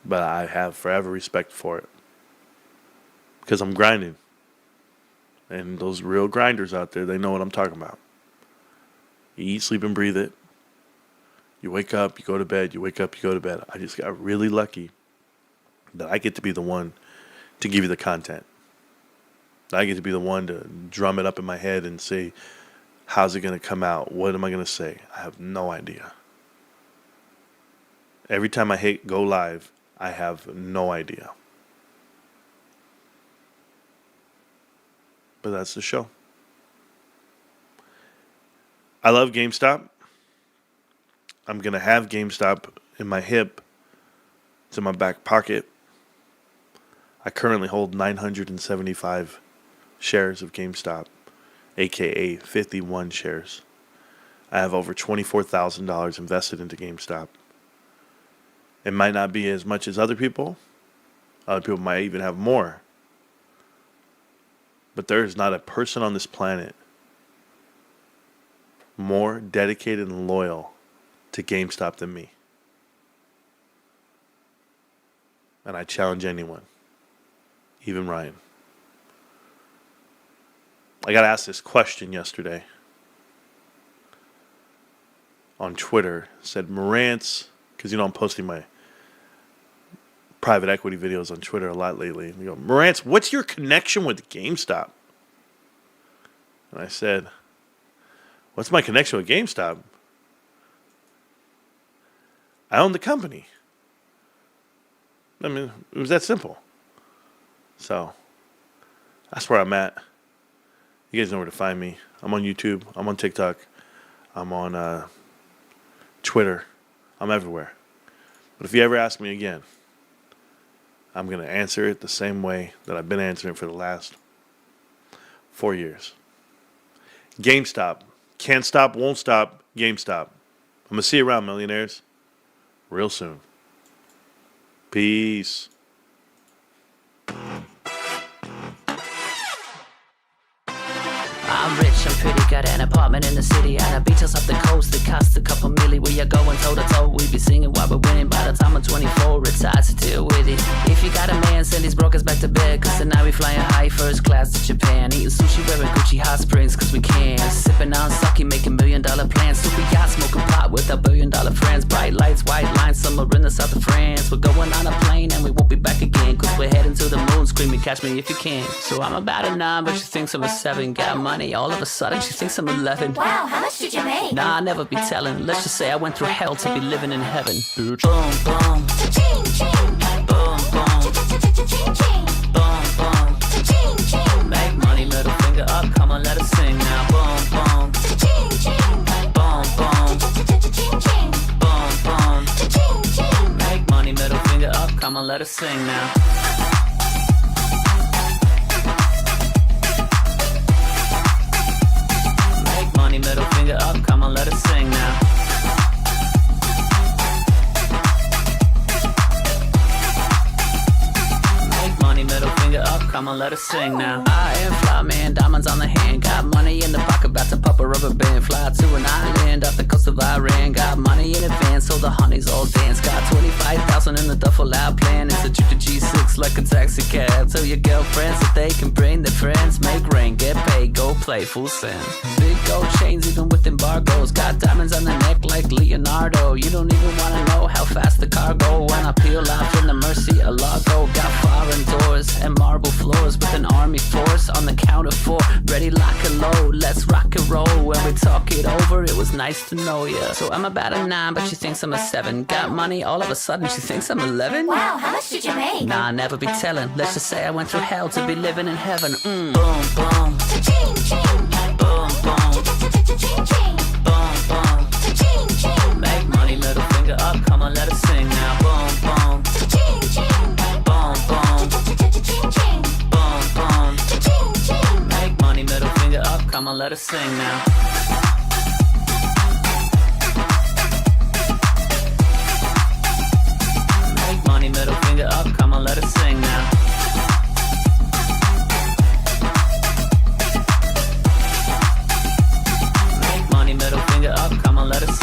but I have forever respect for it. Because I'm grinding. And those real grinders out there, they know what I'm talking about. You eat, sleep, and breathe it. You wake up, you go to bed, you wake up, you go to bed. I just got really lucky that I get to be the one to give you the content. I get to be the one to drum it up in my head and say, how's it going to come out? What am I going to say? I have no idea. Every time I hit go live, I have no idea. But that's the show. I love GameStop. I'm going to have GameStop in my hip. It's in my back pocket. I currently hold 975 shares of GameStop, aka 51 shares. I have over $24,000 invested into GameStop. It might not be as much as other people. Other people might even have more. But there is not a person on this planet more dedicated and loyal to GameStop than me. And I challenge anyone, even Ryan. I got asked this question yesterday on Twitter. It said, Marantz, because I'm posting my private equity videos on Twitter a lot lately. They go, Marantz, what's your connection with GameStop? And I said, what's my connection with GameStop? I own the company. I mean, it was that simple. So that's where I'm at. You guys know where to find me. I'm on YouTube. I'm on TikTok. I'm on Twitter. I'm everywhere. But if you ever ask me again, I'm going to answer it the same way that I've been answering it for the last 4 years. GameStop. Can't stop, won't stop. GameStop. I'm going to see you around, millionaires, real soon. Peace. I'm rich, I'm pretty, got an apartment in the city and a beach house off the coast that costs a couple milli. Where you going toe to toe? We be singing while we're winning. By the time I'm 24, it's hard to deal with it. If you got a man, send his brokers back to bed. Cause tonight we flying high first class to Japan. Eating sushi, wearing Gucci hot springs cause we can. Sipping on sake, making $1 million plans. Super yacht, smoking pot with our $1 billion friends. Bright lights, white lines, summer in the south of France. We're going on a plane and we won't be back again. Cause we're heading to the moon, screaming catch me if you can. So I'm about a 9 but she thinks I'm a 7. Got money, all of a sudden she thinks I'm 11. Wow, how much did you make? Nah, I'll never be telling. Let's just say I went through hell to be living in heaven. Boom, boom. Cha-ching, ching. Boom, boom. Cha-cha-cha-ching, ching. Boom, boom. Cha-ching, ching. Make money, middle finger up. Come on, let us sing now. Boom, boom. Cha-ching, ching. Boom, boom. Cha-cha-cha-ching, ching. Boom, boom. Cha-ching, ching. Make money, middle finger up. Come on, let us sing now. Make money, middle finger up. Come on, let us sing now. Middle finger up, come on, let us sing now. I am fly man, diamonds on the hand. Got money in the pocket, about to pop a rubber band. Fly to an island off the coast of Iran. Got money in advance, so the honeys all dance. Got 25,000 in the duffel out plan. It's a trip to G6 like a taxi cab. Tell your girlfriends that they can bring their friends. Make rain, get paid, go play, full send. Big gold chains even with embargoes. Got diamonds on the neck like Leonardo. You don't even wanna know how fast the car go. When I peel out from the Murcielago. Got foreign doors and marble floors with an army force on the count of 4. Ready, lock and load, let's rock and roll. When we talk it over, it was nice to know ya. So I'm about a 9, but she thinks I'm a 7. Got money, all of a sudden she thinks I'm 11. Wow, how much did you make? Nah, I'll never be telling. Let's just say I went through hell to be living in heaven. Boom, boom. Cha-ching, ching. Boom, boom. Cha-cha-cha-ching, ching. Boom, boom. Cha-ching, ching. Make money, middle finger up. Come on, let us sing now. Boom, boom. Cha-ching, ching. Boom, boom. Cha-cha-cha-ching, ching. Boom, boom. Cha-ching, ching. Make money, middle finger up. Come on, let us sing now.